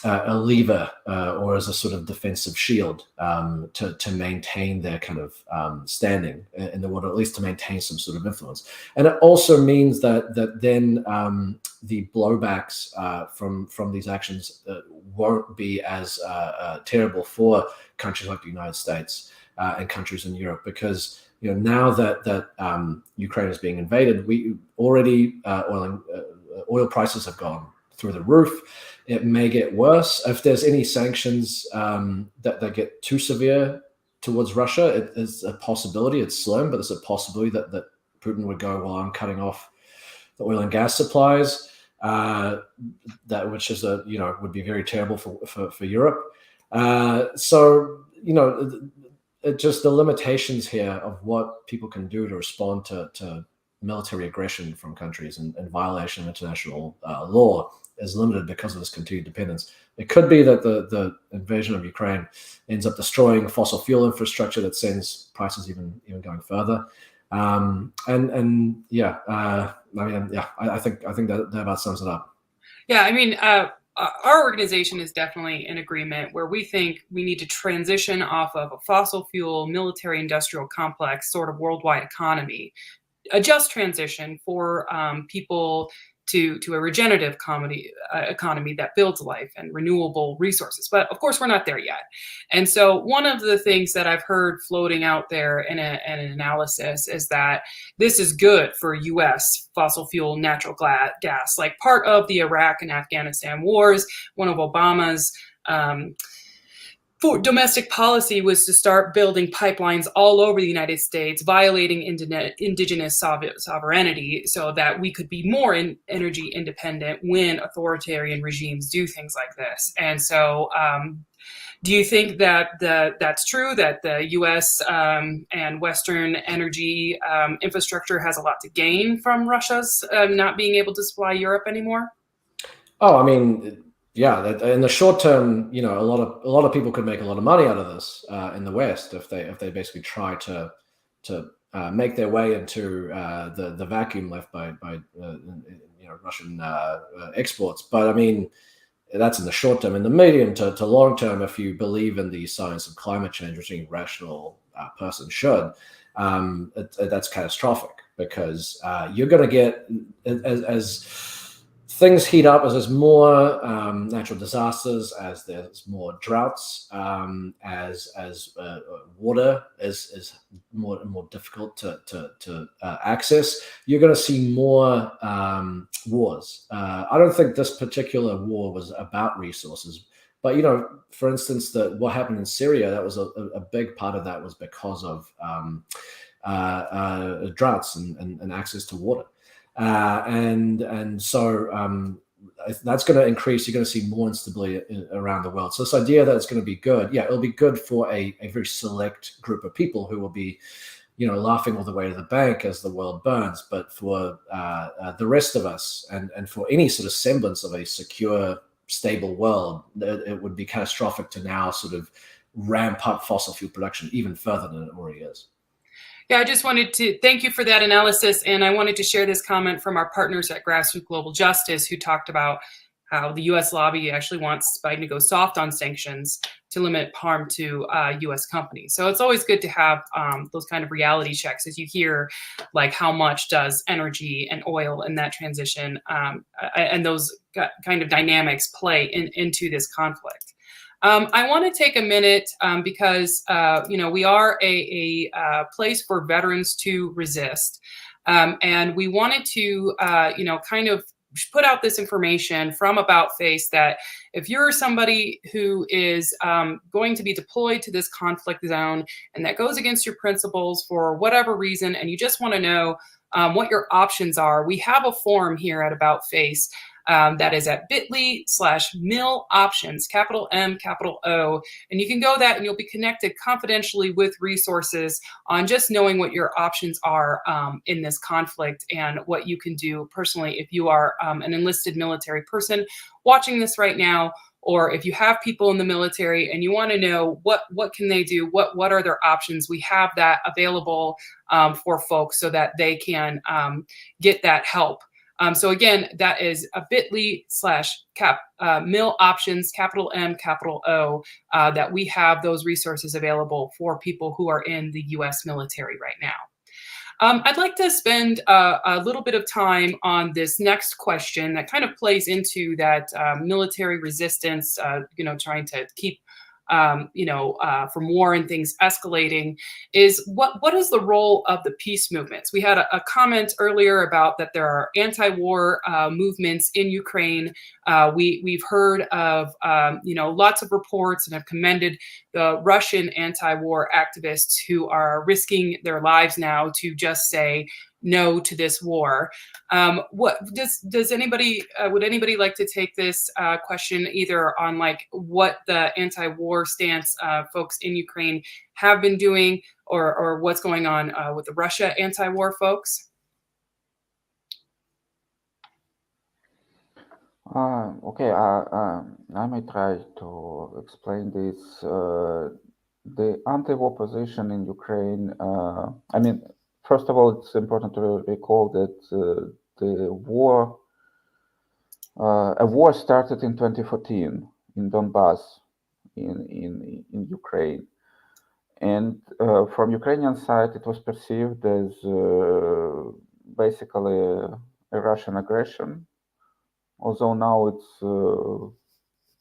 a lever or as a sort of defensive shield to maintain their kind of standing in the world, or at least to maintain some sort of influence. And it also means that then the blowbacks from these actions won't be as terrible for countries like the United States and countries in Europe, because now that Ukraine is being invaded, we already oil prices have gone through the roof. It may get worse if there's any sanctions that get too severe towards Russia. It is a possibility. It's slim, but it's a possibility that Putin would go, well, I'm cutting off the oil and gas supplies, which is would be very terrible for Europe. Just the limitations here of what people can do to respond to military aggression from countries and violation of international law is limited because of this continued dependence. It could be that the invasion of Ukraine ends up destroying fossil fuel infrastructure that sends prices even going further. I think that about sums it up. Yeah, I mean, our organization is definitely in agreement where we think we need to transition off of a fossil fuel military industrial complex sort of worldwide economy, a just transition for people to a regenerative economy that builds life and renewable resources. But of course, we're not there yet. And so one of the things that I've heard floating out there in an analysis is that this is good for U.S. fossil fuel natural gas, like part of the Iraq and Afghanistan wars. One of Obama's domestic policy was to start building pipelines all over the United States, violating indigenous sovereignty so that we could be more energy independent when authoritarian regimes do things like this. And so do you think that that's true, that the U.S. And Western energy infrastructure has a lot to gain from Russia's not being able to supply Europe anymore? Oh, I mean, yeah, in the short term, you know, a lot of people could make a lot of money out of this in the West if they basically try to make their way into the vacuum left by you know, Russian exports. But I mean, that's in the short term. In the medium to long term, if you believe in the science of climate change, which any rational person should, that's catastrophic, because you're going to get, as things heat up, as there's more natural disasters, as there's more droughts, as water is more and more difficult to access, you're going to see more wars. I don't think this particular war was about resources, but, you know, for instance, what happened in Syria, that was a big part of that was because of droughts and access to water. And so that's going to increase. You're going to see more instability around the world. So this idea that it's going to be good, yeah, it'll be good for a very select group of people who will be, you know, laughing all the way to the bank as the world burns. But for the rest of us, and for any sort of semblance of a secure, stable world, it would be catastrophic to now sort of ramp up fossil fuel production even further than it already is. Yeah, I just wanted to thank you for that analysis. And I wanted to share this comment from our partners at Grassroots Global Justice, who talked about how the U.S. lobby actually wants Biden to go soft on sanctions to limit harm to U.S. companies. So it's always good to have those kind of reality checks as you hear, like, how much does energy and oil and that transition and those kind of dynamics play into this conflict. I want to take a minute because, you know, we are a place for veterans to resist. And we wanted to, you know, kind of put out this information from About Face that if you're somebody who is going to be deployed to this conflict zone and that goes against your principles for whatever reason, and you just want to know what your options are, we have a forum here at About Face that is at bit.ly/miloptions, capital M, capital O. And you can go that and you'll be connected confidentially with resources on just knowing what your options are in this conflict and what you can do personally if you are an enlisted military person watching this right now, or if you have people in the military and you want to know what can they do, what are their options, we have that available for folks so that they can get that help. So again, that is a bit.ly/miloptions, capital M, capital O, that we have those resources available for people who are in the U.S. military right now. I'd like to spend a little bit of time on this next question that kind of plays into that military resistance, you know, trying to keep from war and things escalating, is what is the role of the peace movements? We had a comment earlier about that there are anti-war movements in Ukraine. We've heard of lots of reports and have commended the Russian anti-war activists who are risking their lives now to just say no to this war. What does anybody would anybody like to take this question either on like what the anti-war stance folks in Ukraine have been doing, or what's going on with the Russia anti-war folks? Okay, I may try to explain this. The anti-war position in Ukraine, I mean, first of all, it's important to recall that a war started in 2014 in Donbass, in Ukraine, and from Ukrainian side, it was perceived as basically a Russian aggression although now it's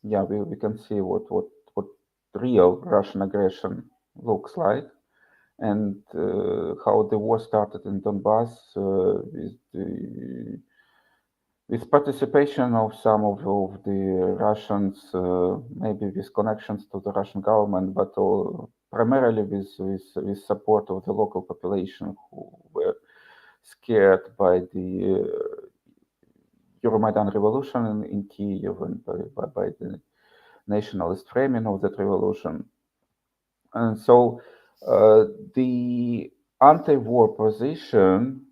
yeah, we can see what real Russian aggression looks like, and how the war started in Donbass with participation of some of the Russians, maybe with connections to the Russian government, but primarily with support of the local population who were scared by the Euromaidan revolution in Kiev and by the nationalist framing of that revolution. And so the anti-war position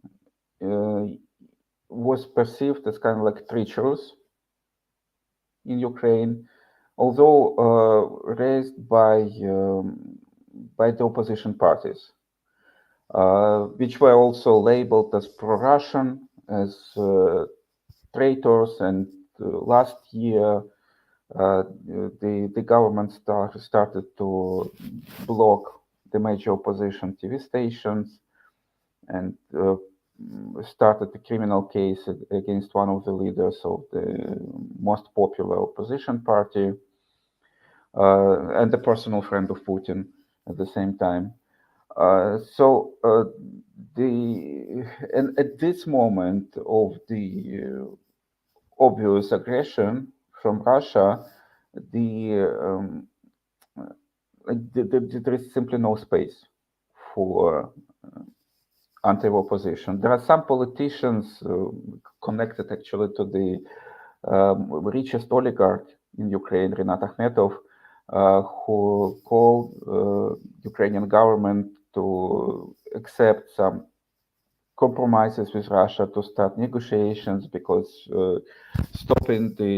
was perceived as kind of like treacherous in Ukraine, although raised by the opposition parties, which were also labeled as pro-Russian, as traitors. And last year, the government started to block the major opposition TV stations and started a criminal case against one of the leaders of the most popular opposition party and a personal friend of Putin at the same time. And at this moment of the obvious aggression from Russia, there is simply no space for anti-war position. There are some politicians connected actually to the richest oligarch in Ukraine, Rinat Akhmetov, who called Ukrainian government to accept some compromises with Russia, to start negotiations, because stopping the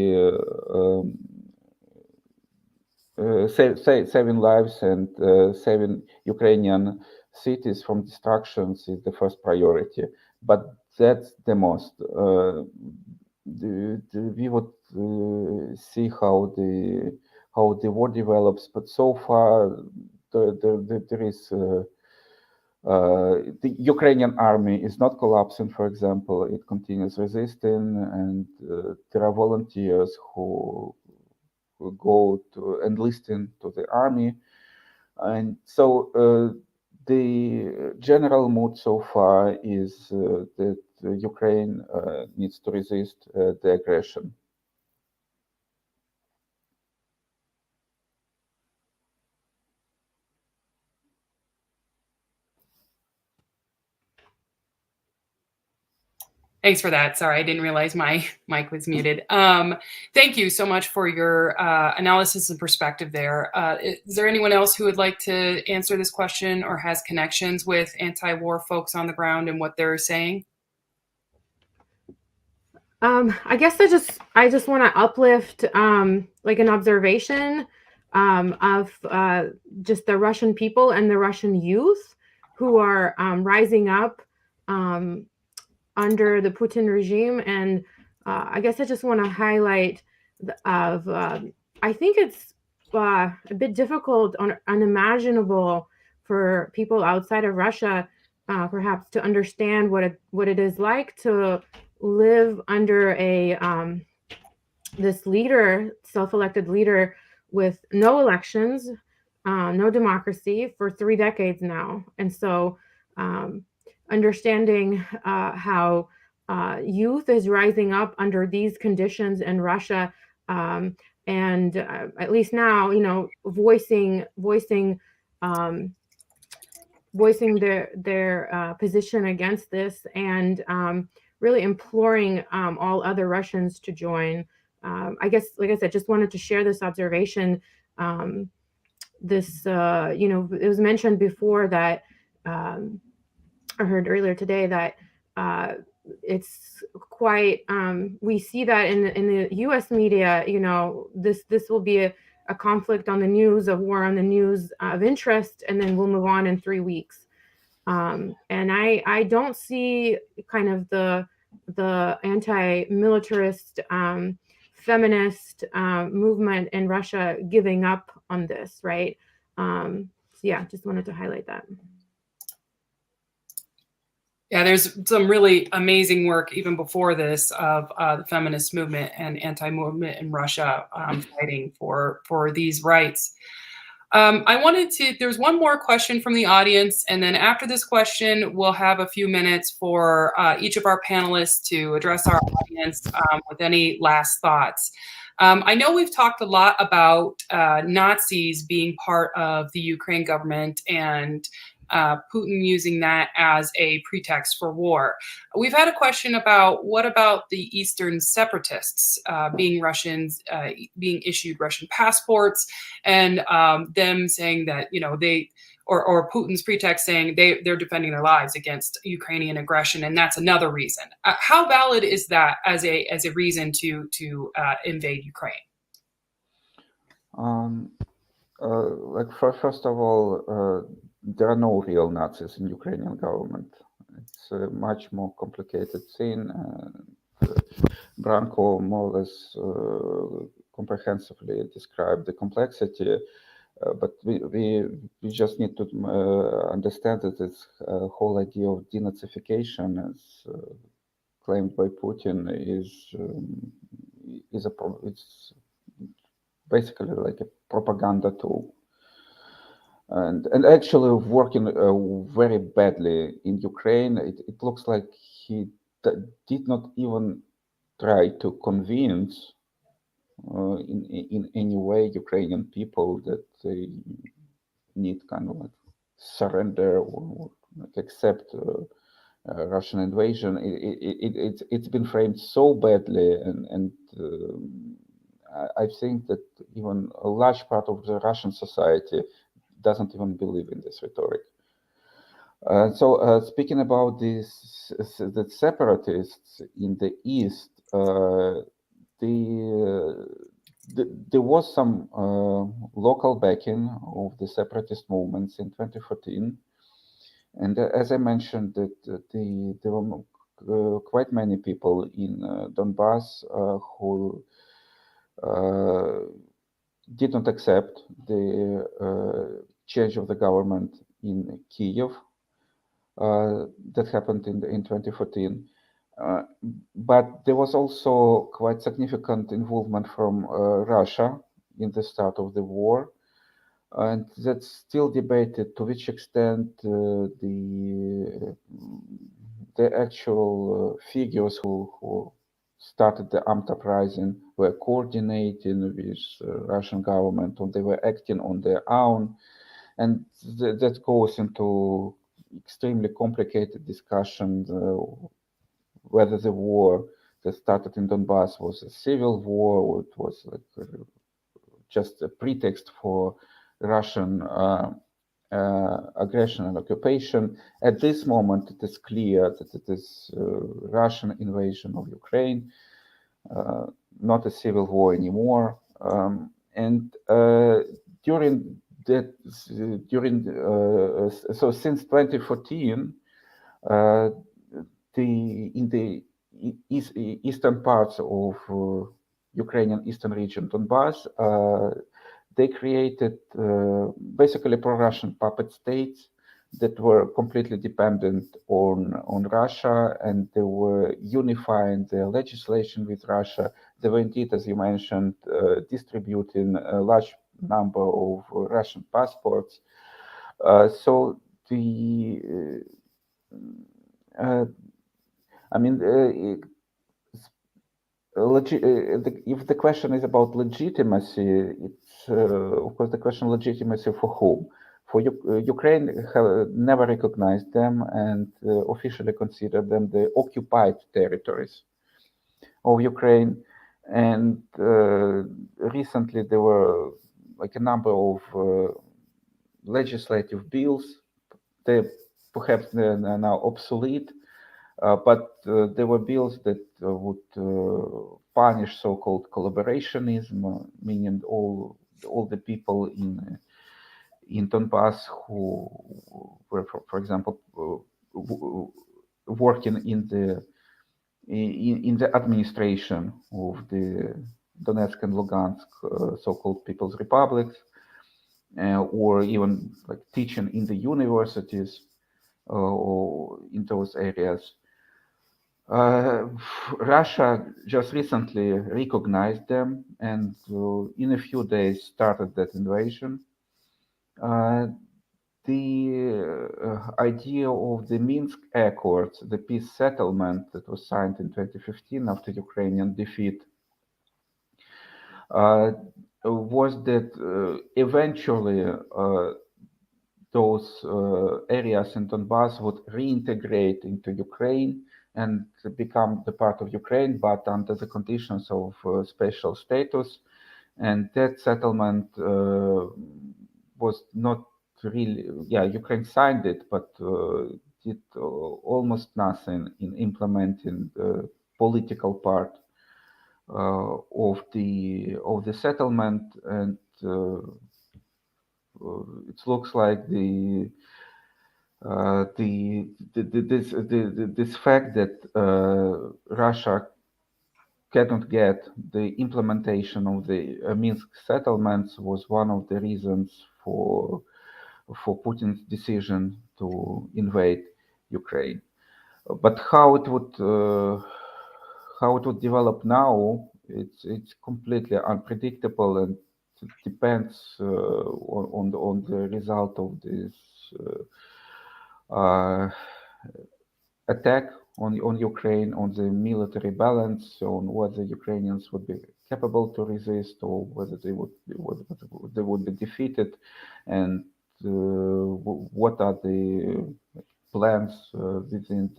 saving lives and saving Ukrainian cities from destructions is the first priority. But that's the most. We would see how the war develops. But so far, there is the Ukrainian army is not collapsing. For example, it continues resisting, and there are volunteers who go to enlist into the army. And so the general mood so far is that Ukraine needs to resist the aggression. Thanks for that. Sorry, I didn't realize my mic was muted. Thank you so much for your analysis and perspective there. Is there anyone else who would like to answer this question or has connections with anti-war folks on the ground and what they're saying? I guess I just want to uplift like an observation of just the Russian people and the Russian youth who are rising up under the Putin regime. And I guess I just want to highlight I think it's a bit difficult, unimaginable for people outside of Russia, perhaps, to understand what it is like to live under a this leader, self-elected leader, with no elections, no democracy for 3 decades now. And so understanding how youth is rising up under these conditions in Russia, and at least now, voicing their position against this, and really imploring all other Russians to join. I guess, like I said, just wanted to share this observation. It was mentioned before that I heard earlier today that it's quite, we see that in the U.S. media, this will be a conflict on the news, of war on the news of interest, and then we'll move on in 3 weeks. And I don't see kind of the anti-militarist, feminist movement in Russia giving up on this, right? So yeah, just wanted to highlight that. Yeah, there's some really amazing work even before this of the feminist movement and anti-movement in Russia fighting for these rights. There's one more question from the audience, and then after this question, we'll have a few minutes for each of our panelists to address our audience with any last thoughts. I know we've talked a lot about Nazis being part of the Ukraine government and Putin using that as a pretext for war. We've had a question about what about the Eastern separatists being Russians, being issued Russian passports, and them saying that or Putin's pretext saying they're defending their lives against Ukrainian aggression, and that's another reason. How valid is that as a reason to invade Ukraine? First of all, there are no real Nazis in Ukrainian government. It's a much more complicated thing. Branko more or less comprehensively described the complexity, but we just need to understand that this whole idea of denazification, as claimed by Putin, it's basically like a propaganda tool, and actually working very badly in Ukraine. It looks like he did not even try to convince in any way Ukrainian people that they need kind of like surrender or like accept Russian invasion. It's been framed so badly, and I think that even a large part of the Russian society doesn't even believe in this rhetoric. So speaking about the separatists in the East, there was some local backing of the separatist movements in 2014. And as I mentioned, that there were quite many people in Donbass who did not accept the change of the government in Kiev that happened in 2014. But there was also quite significant involvement from Russia in the start of the war. And that's still debated to which extent the actual figures who started the armed uprising were coordinating with Russian government, or they were acting on their own. And that goes into extremely complicated discussions whether the war that started in Donbass was a civil war or it was like just a pretext for Russian aggression and occupation. At this moment, it is clear that it is Russian invasion of Ukraine, not a civil war anymore. So since 2014, in the eastern parts of Ukrainian eastern region, Donbass, they created basically pro-Russian puppet states that were completely dependent on Russia, and they were unifying their legislation with Russia. They were indeed, as you mentioned, distributing a large number of Russian passports. So the if the question is about legitimacy, it's of course the question of legitimacy for whom? For Ukraine never recognized them and officially considered them the occupied territories of Ukraine. And recently there were like a number of legislative bills. They perhaps they're now obsolete. But there were bills that would punish so-called collaborationism, meaning all the people in Donbass who were, for example, working in the administration of the Donetsk and Lugansk so-called People's Republics, or even like teaching in the universities. or in those areas. Russia just recently recognized them and in a few days started that invasion. The idea of the Minsk Accords, the peace settlement that was signed in 2015 after Ukrainian defeat, was that eventually those areas in Donbass would reintegrate into Ukraine and become the part of Ukraine, but under the conditions of special status. And that settlement was not really, Ukraine signed it, but did almost nothing in implementing the political part of the settlement, and it looks like this fact that Russia cannot get the implementation of the Minsk settlements was one of the reasons for Putin's decision to invade Ukraine. But how it would develop now, it's completely unpredictable, and it depends on the result of this attack on Ukraine, on the military balance, on whether Ukrainians would be capable to resist or whether they would be defeated, and what are the plans within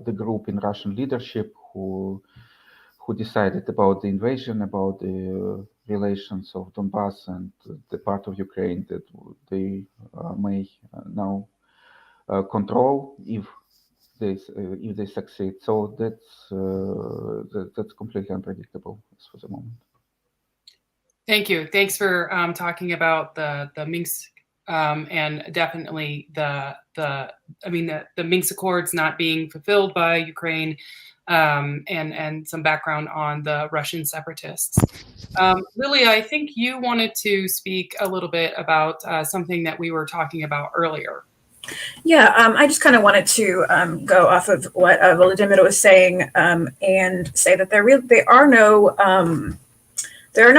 the group in Russian leadership who decided about the invasion, about the relations of Donbass and the part of Ukraine that they may now control if they succeed. So that's completely unpredictable for the moment. Thank you. Thanks for talking about the Minsk and definitely the Minsk Accords not being fulfilled by Ukraine, and some background on the Russian separatists. Lilia, I think you wanted to speak a little bit about something that we were talking about earlier. Yeah, I just kind of wanted to go off of what Vladimir was saying and say that there are no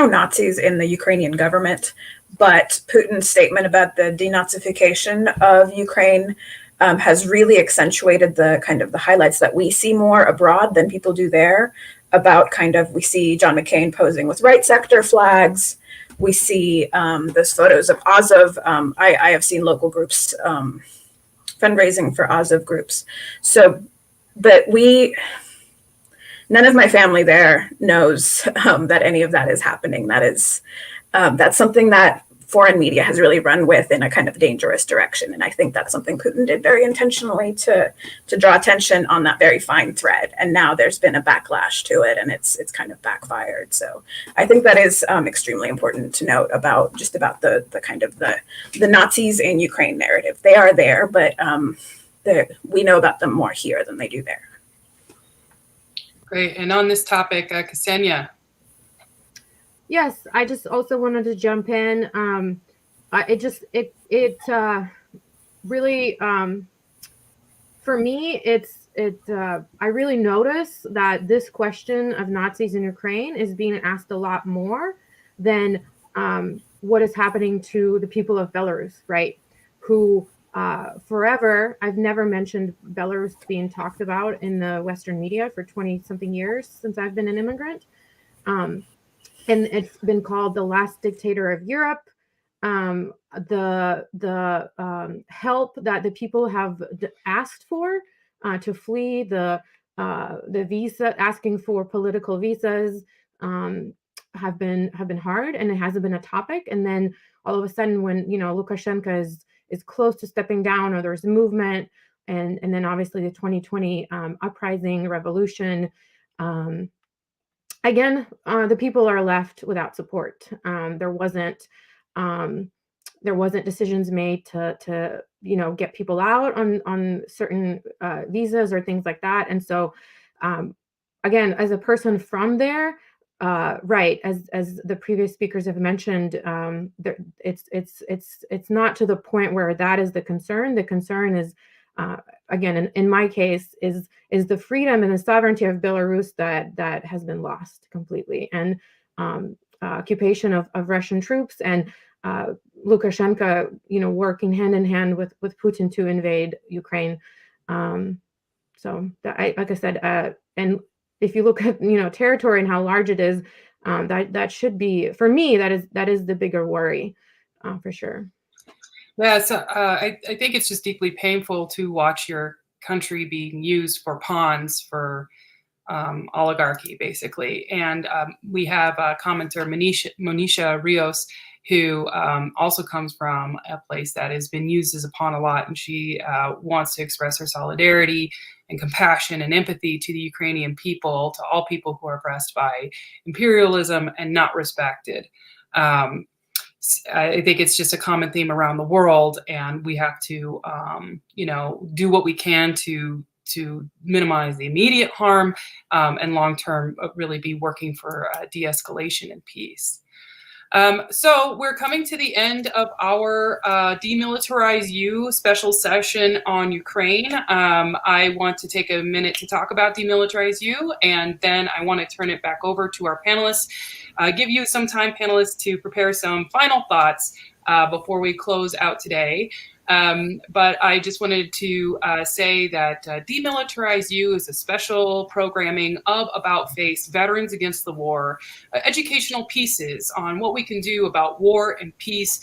Nazis in the Ukrainian government, but Putin's statement about the denazification of Ukraine has really accentuated the kind of the highlights that we see more abroad than people do there. About we see John McCain posing with right sector flags. We see those photos of Azov. I have seen local groups fundraising for Azov groups. So, but none of my family there knows that any of that is happening. That's something that foreign media has really run with in a kind of dangerous direction. And I think that's something Putin did very intentionally to draw attention on that very fine thread. And now there's been a backlash to it, and it's kind of backfired. So I think that is extremely important to note about the kind of the Nazis in Ukraine narrative. They are there, but we know about them more here than they do there. Great. And on this topic, Ksenia. Yes, I just also wanted to jump in. It really, for me, I really notice that this question of Nazis in Ukraine is being asked a lot more than what is happening to the people of Belarus, right? Who forever, I've never mentioned Belarus being talked about in the Western media for 20-something years since I've been an immigrant. And it's been called the last dictator of Europe. The help that the people have asked for to flee, the visa, asking for political visas, have been hard, and it hasn't been a topic. And then all of a sudden, when Lukashenko is close to stepping down, or there's a movement, and then obviously the 2020 uprising, revolution. Again, the people are left without support. There wasn't decisions made to get people out on certain visas or things like that. And so, again, as a person from there, right, as the previous speakers have mentioned, it's not to the point where that is the concern. The concern is, again, in my case, is the freedom and the sovereignty of Belarus that has been lost completely, and occupation of Russian troops, and Lukashenko, working hand in hand with Putin to invade Ukraine. So like I said, and if you look at territory and how large it is, that should be, for me, that is the bigger worry, for sure. Yeah, so I think it's just deeply painful to watch your country being used for pawns for oligarchy, basically. And we have a commenter, Monisha Rios, who also comes from a place that has been used as a pawn a lot, and she wants to express her solidarity and compassion and empathy to the Ukrainian people, to all people who are oppressed by imperialism and not respected. I think it's just a common theme around the world, and we have to, do what we can to minimize the immediate harm, and long-term really be working for de-escalation and peace. So we're coming to the end of our DemilitarizeU special session on Ukraine. I want to take a minute to talk about DemilitarizeU, and then I want to turn it back over to our panelists. Give you some time, panelists, to prepare some final thoughts before we close out today. But I just wanted to say that DemilitarizeU is a special programming of About Face, Veterans Against the War, educational pieces on what we can do about war and peace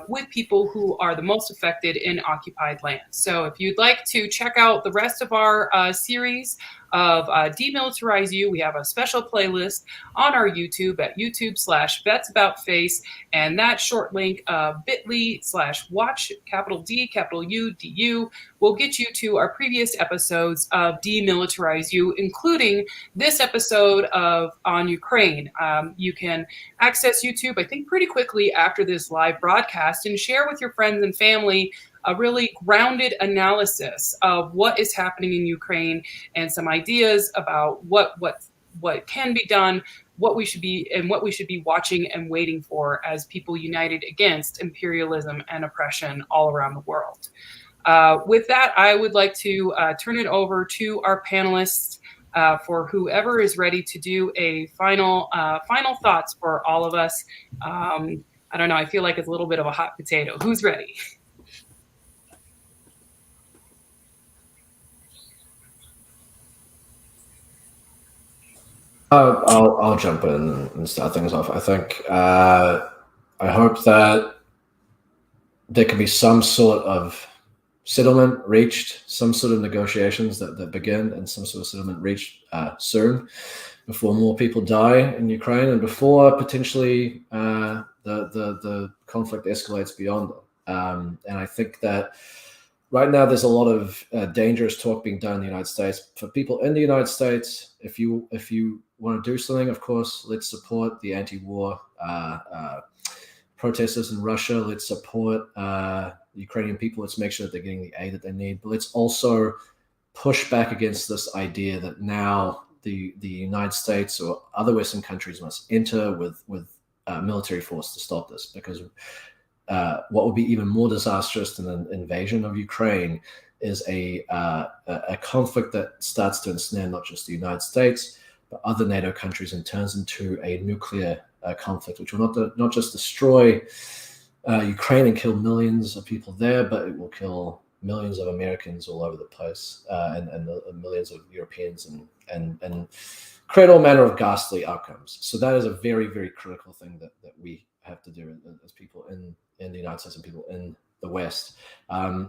with people who are the most affected in occupied lands. So if you'd like to check out the rest of our series of DemilitarizeU, we have a special playlist on our YouTube at YouTube/VetsAboutFace, and that short link of bit.ly/watch D-U will get you to our previous episodes of DemilitarizeU, including this episode on Ukraine. You can access YouTube, I think, pretty quickly after this live broadcast, and share with your friends and family a really grounded analysis of what is happening in Ukraine and some ideas about what can be done, what we should be watching and waiting for as people united against imperialism and oppression all around the world. With that, I would like to turn it over to our panelists for whoever is ready to do a final thoughts for all of us. I don't know, I feel like it's a little bit of a hot potato. Who's ready? I'll jump in and start things off. I think I hope that there can be some sort of settlement reached, some sort of negotiations that begin, and some sort of settlement reached soon, before more people die in Ukraine, and before potentially the conflict escalates beyond it. And I think that right now there's a lot of dangerous talk being done in the United States. For people in the United States, if you want to do something, of course, let's support the anti-war protesters in Russia. Let's support the Ukrainian people. Let's make sure that they're getting the aid that they need. But let's also push back against this idea that now the United States or other Western countries must enter with military force to stop this, because what would be even more disastrous than an invasion of Ukraine is a conflict that starts to ensnare not just the United States, but other NATO countries, and turns into a nuclear conflict, which will not just destroy Ukraine and kill millions of people there, but it will kill millions of Americans all over the place, and millions of Europeans, and create all manner of ghastly outcomes. So that is a very, very critical thing that we have to do as people in the United States and people in the West.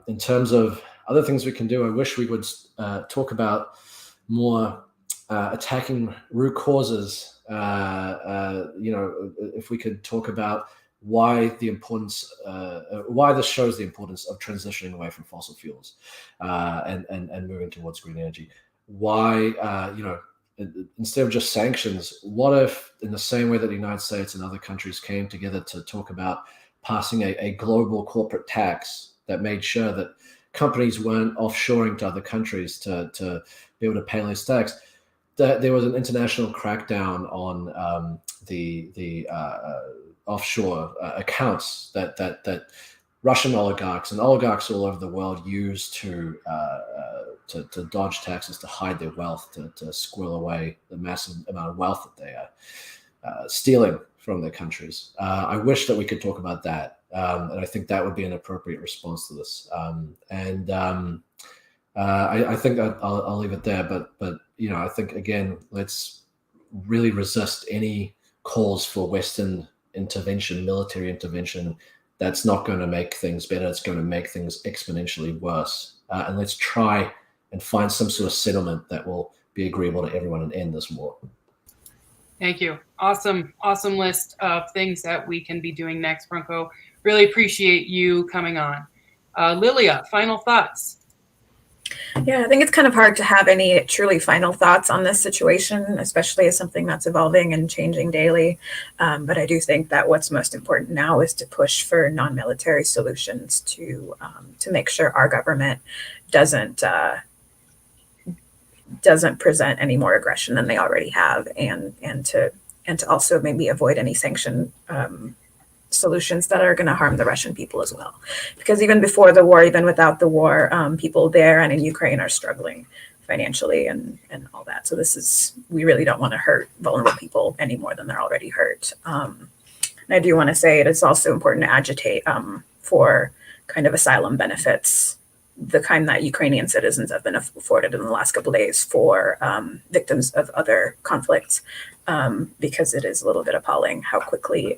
In terms of other things we can do, I wish we would talk about more attacking root causes. If we could talk about why this shows the importance of transitioning away from fossil fuels and moving towards green energy. Why, instead of just sanctions, what if, in the same way that the United States and other countries came together to talk about passing a global corporate tax that made sure that companies weren't offshoring to other countries to be able to pay less tax? there was an international crackdown on the offshore accounts that Russian oligarchs and oligarchs all over the world use to dodge taxes, to hide their wealth, to squirrel away the massive amount of wealth that they are stealing from their countries. I wish that we could talk about that, and I think that would be an appropriate response to this. I think I'll leave it there. But I think again, let's really resist any calls for Western intervention, military intervention. That's not going to make things better. It's going to make things exponentially worse. And let's try and find some sort of settlement that will be agreeable to everyone and end this war. Thank you. Awesome list of things that we can be doing next, Branko. Really appreciate you coming on. Lilia, final thoughts? Yeah, I think it's kind of hard to have any truly final thoughts on this situation, especially as something that's evolving and changing daily. But I do think that what's most important now is to push for non-military solutions to make sure our government doesn't present any more aggression than they already have, and to also maybe avoid any sanction solutions that are going to harm the Russian people as well. Because even before the war, even without the war, people there and in Ukraine are struggling financially and all that. So we really don't want to hurt vulnerable people any more than they're already hurt. And I do want to say it is also important to agitate for kind of asylum benefits, the kind that Ukrainian citizens have been afforded in the last couple of days for victims of other conflicts, because it is a little bit appalling how quickly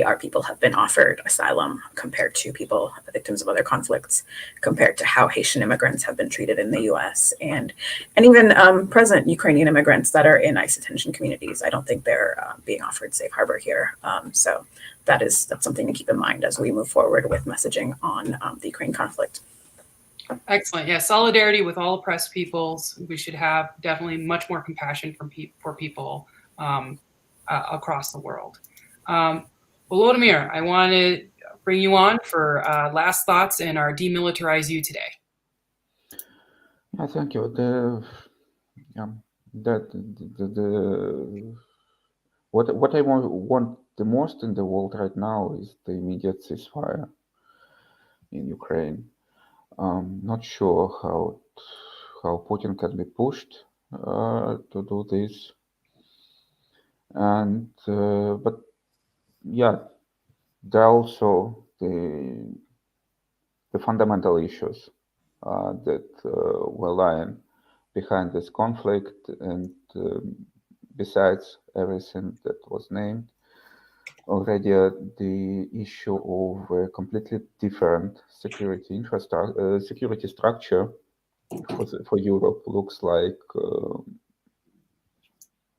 our people have been offered asylum compared to people, victims of other conflicts, compared to how Haitian immigrants have been treated in the US, and even present Ukrainian immigrants that are in ICE detention communities. I don't think they're being offered safe harbor here. So that's something to keep in mind as we move forward with messaging on the Ukraine conflict. Excellent. Yeah, solidarity with all oppressed peoples. We should have definitely much more compassion for people across the world. Volodymyr, I want to bring you on for last thoughts in our DemilitarizeU today. Yeah, thank you. What I want the most in the world right now is the immediate ceasefire in Ukraine. Not sure how Putin can be pushed to do this, and but yeah, there are also the fundamental issues that were lying behind this conflict, and besides everything that was named already, the issue of a completely different security structure for Europe looks like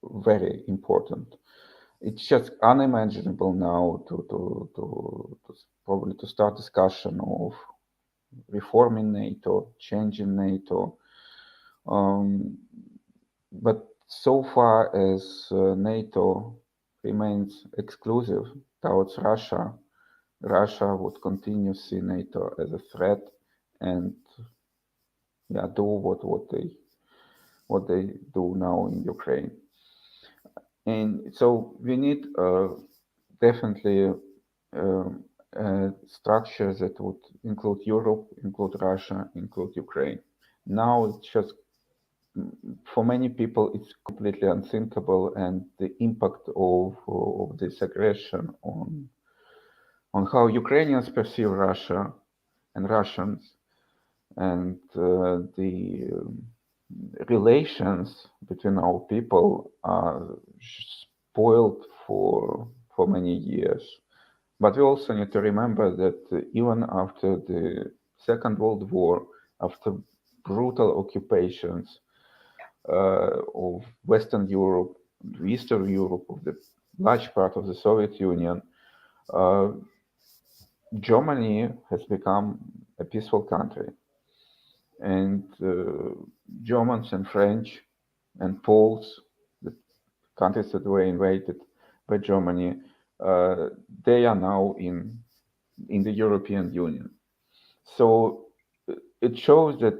very important. It's just unimaginable now to probably to start discussion of reforming NATO, changing NATO. But so far as NATO remains exclusive towards Russia, Russia would continue to see NATO as a threat and do what they do now in Ukraine. And so we need definitely structures that would include Europe, include Russia, include Ukraine. Now it's just, for many people, it's completely unthinkable, and the impact of this aggression on how Ukrainians perceive Russia and Russians, and the relations between our people are spoiled for many years. But we also need to remember that even after the Second World War, after brutal occupations of Western Europe, Eastern Europe, of the large part of the Soviet Union, Germany has become a peaceful country. And Germans and French and Poles, the countries that were invaded by Germany, they are now in the European Union. So it shows that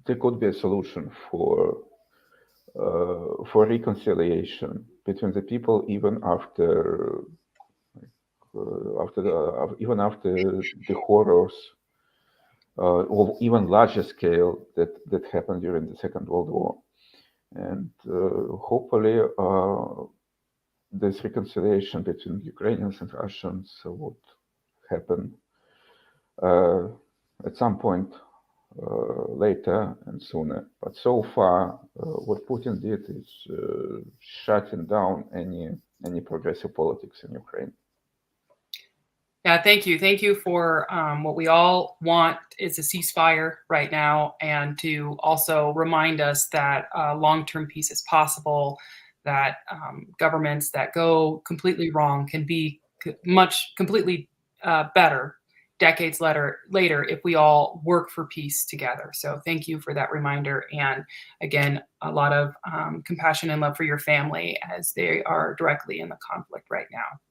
there could be a solution for reconciliation between the people even after even after the horrors of even larger scale that happened during the Second World War. And hopefully this reconciliation between Ukrainians and Russians would happen at some point later and sooner. But so far, what Putin did is shutting down any progressive politics in Ukraine. Yeah, thank you. Thank you for what we all want is a ceasefire right now, and to also remind us that long-term peace is possible, that governments that go completely wrong can be completely better decades later if we all work for peace together. So thank you for that reminder. And again, a lot of compassion and love for your family as they are directly in the conflict right now.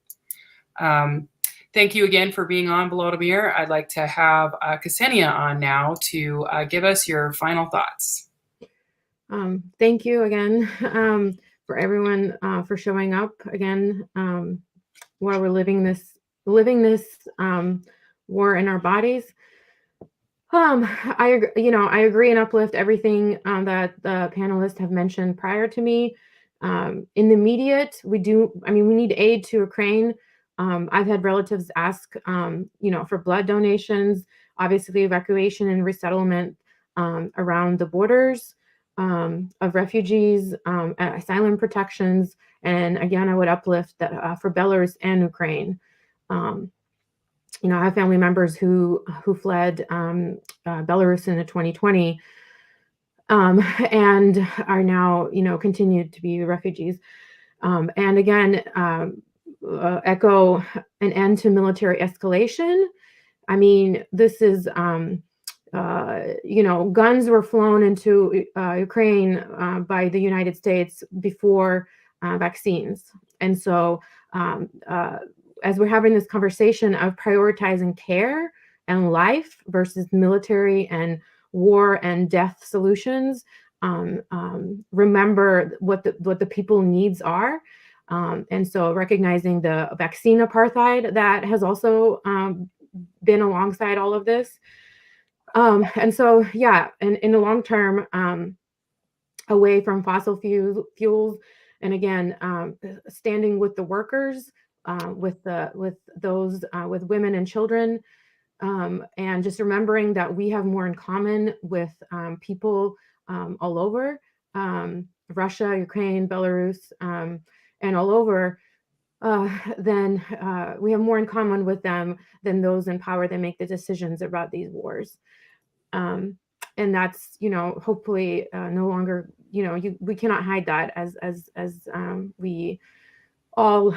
Thank you again for being on, Volodymyr. I'd like to have Ksenia on now to give us your final thoughts. Thank you again for everyone for showing up again while we're living this war in our bodies. I agree and uplift everything that the panelists have mentioned prior to me. In the immediate, we need aid to Ukraine. I've had relatives ask, for blood donations, obviously evacuation and resettlement around the borders of refugees, asylum protections, and again, I would uplift that for Belarus and Ukraine. I have family members who fled Belarus in 2020 and are now, continued to be refugees. And again, echo an end to military escalation. I mean, this is, guns were flown into Ukraine by the United States before vaccines. And so as we're having this conversation of prioritizing care and life versus military and war and death solutions, remember what the people needs are. And so recognizing the vaccine apartheid that has also been alongside all of this. And so, yeah, and in the long term, away from fossil fuels, and again, standing with the workers, with those with women and children, and just remembering that we have more in common with people all over Russia, Ukraine, Belarus, and all over, then we have more in common with them than those in power that make the decisions about these wars. And that's, hopefully no longer, we cannot hide that as we all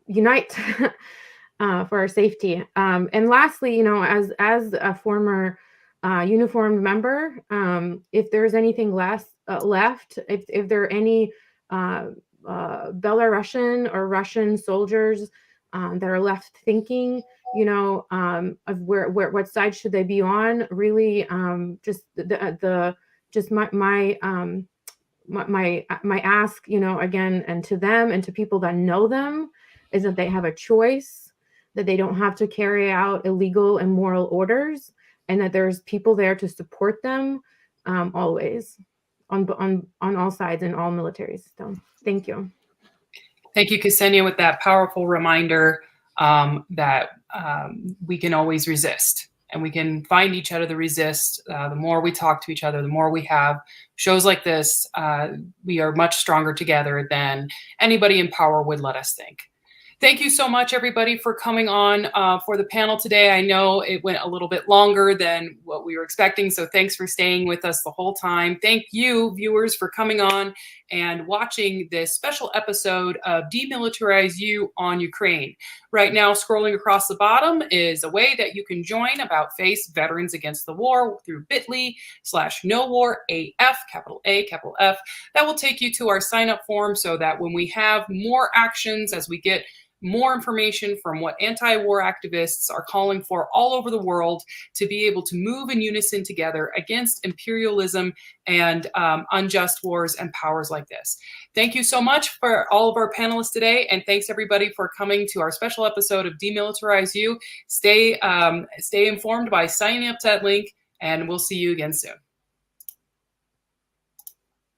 unite for our safety. And lastly, as a former uniformed member, if there's anything left, if there are any Belarusian or Russian soldiers that are left thinking, of what side should they be on, really, just my ask, again, and to them and to people that know them, is that they have a choice, that they don't have to carry out illegal and immoral orders, and that there's people there to support them always on all sides in all militaries. So thank you. Thank you, Ksenia, with that powerful reminder that we can always resist, and we can find each other to resist. The more we talk to each other, the more we have shows like this, we are much stronger together than anybody in power would let us think. Thank you so much, everybody, for coming on for the panel today. I know it went a little bit longer than what we were expecting, so thanks for staying with us the whole time. Thank you, viewers, for coming on and watching this special episode of DemilitarizeU on Ukraine. Right now, scrolling across the bottom is a way that you can join About Face Veterans Against the War through bit.ly/NoWarAF, capital A, capital F. That will take you to our sign-up form so that when we have more actions, as we get more information from what anti-war activists are calling for all over the world to be able to move in unison together against imperialism and unjust wars and powers like this. Thank you so much for all of our panelists today, and thanks everybody for coming to our special episode of DemilitarizeU. Stay informed by signing up to that link, and we'll see you again soon.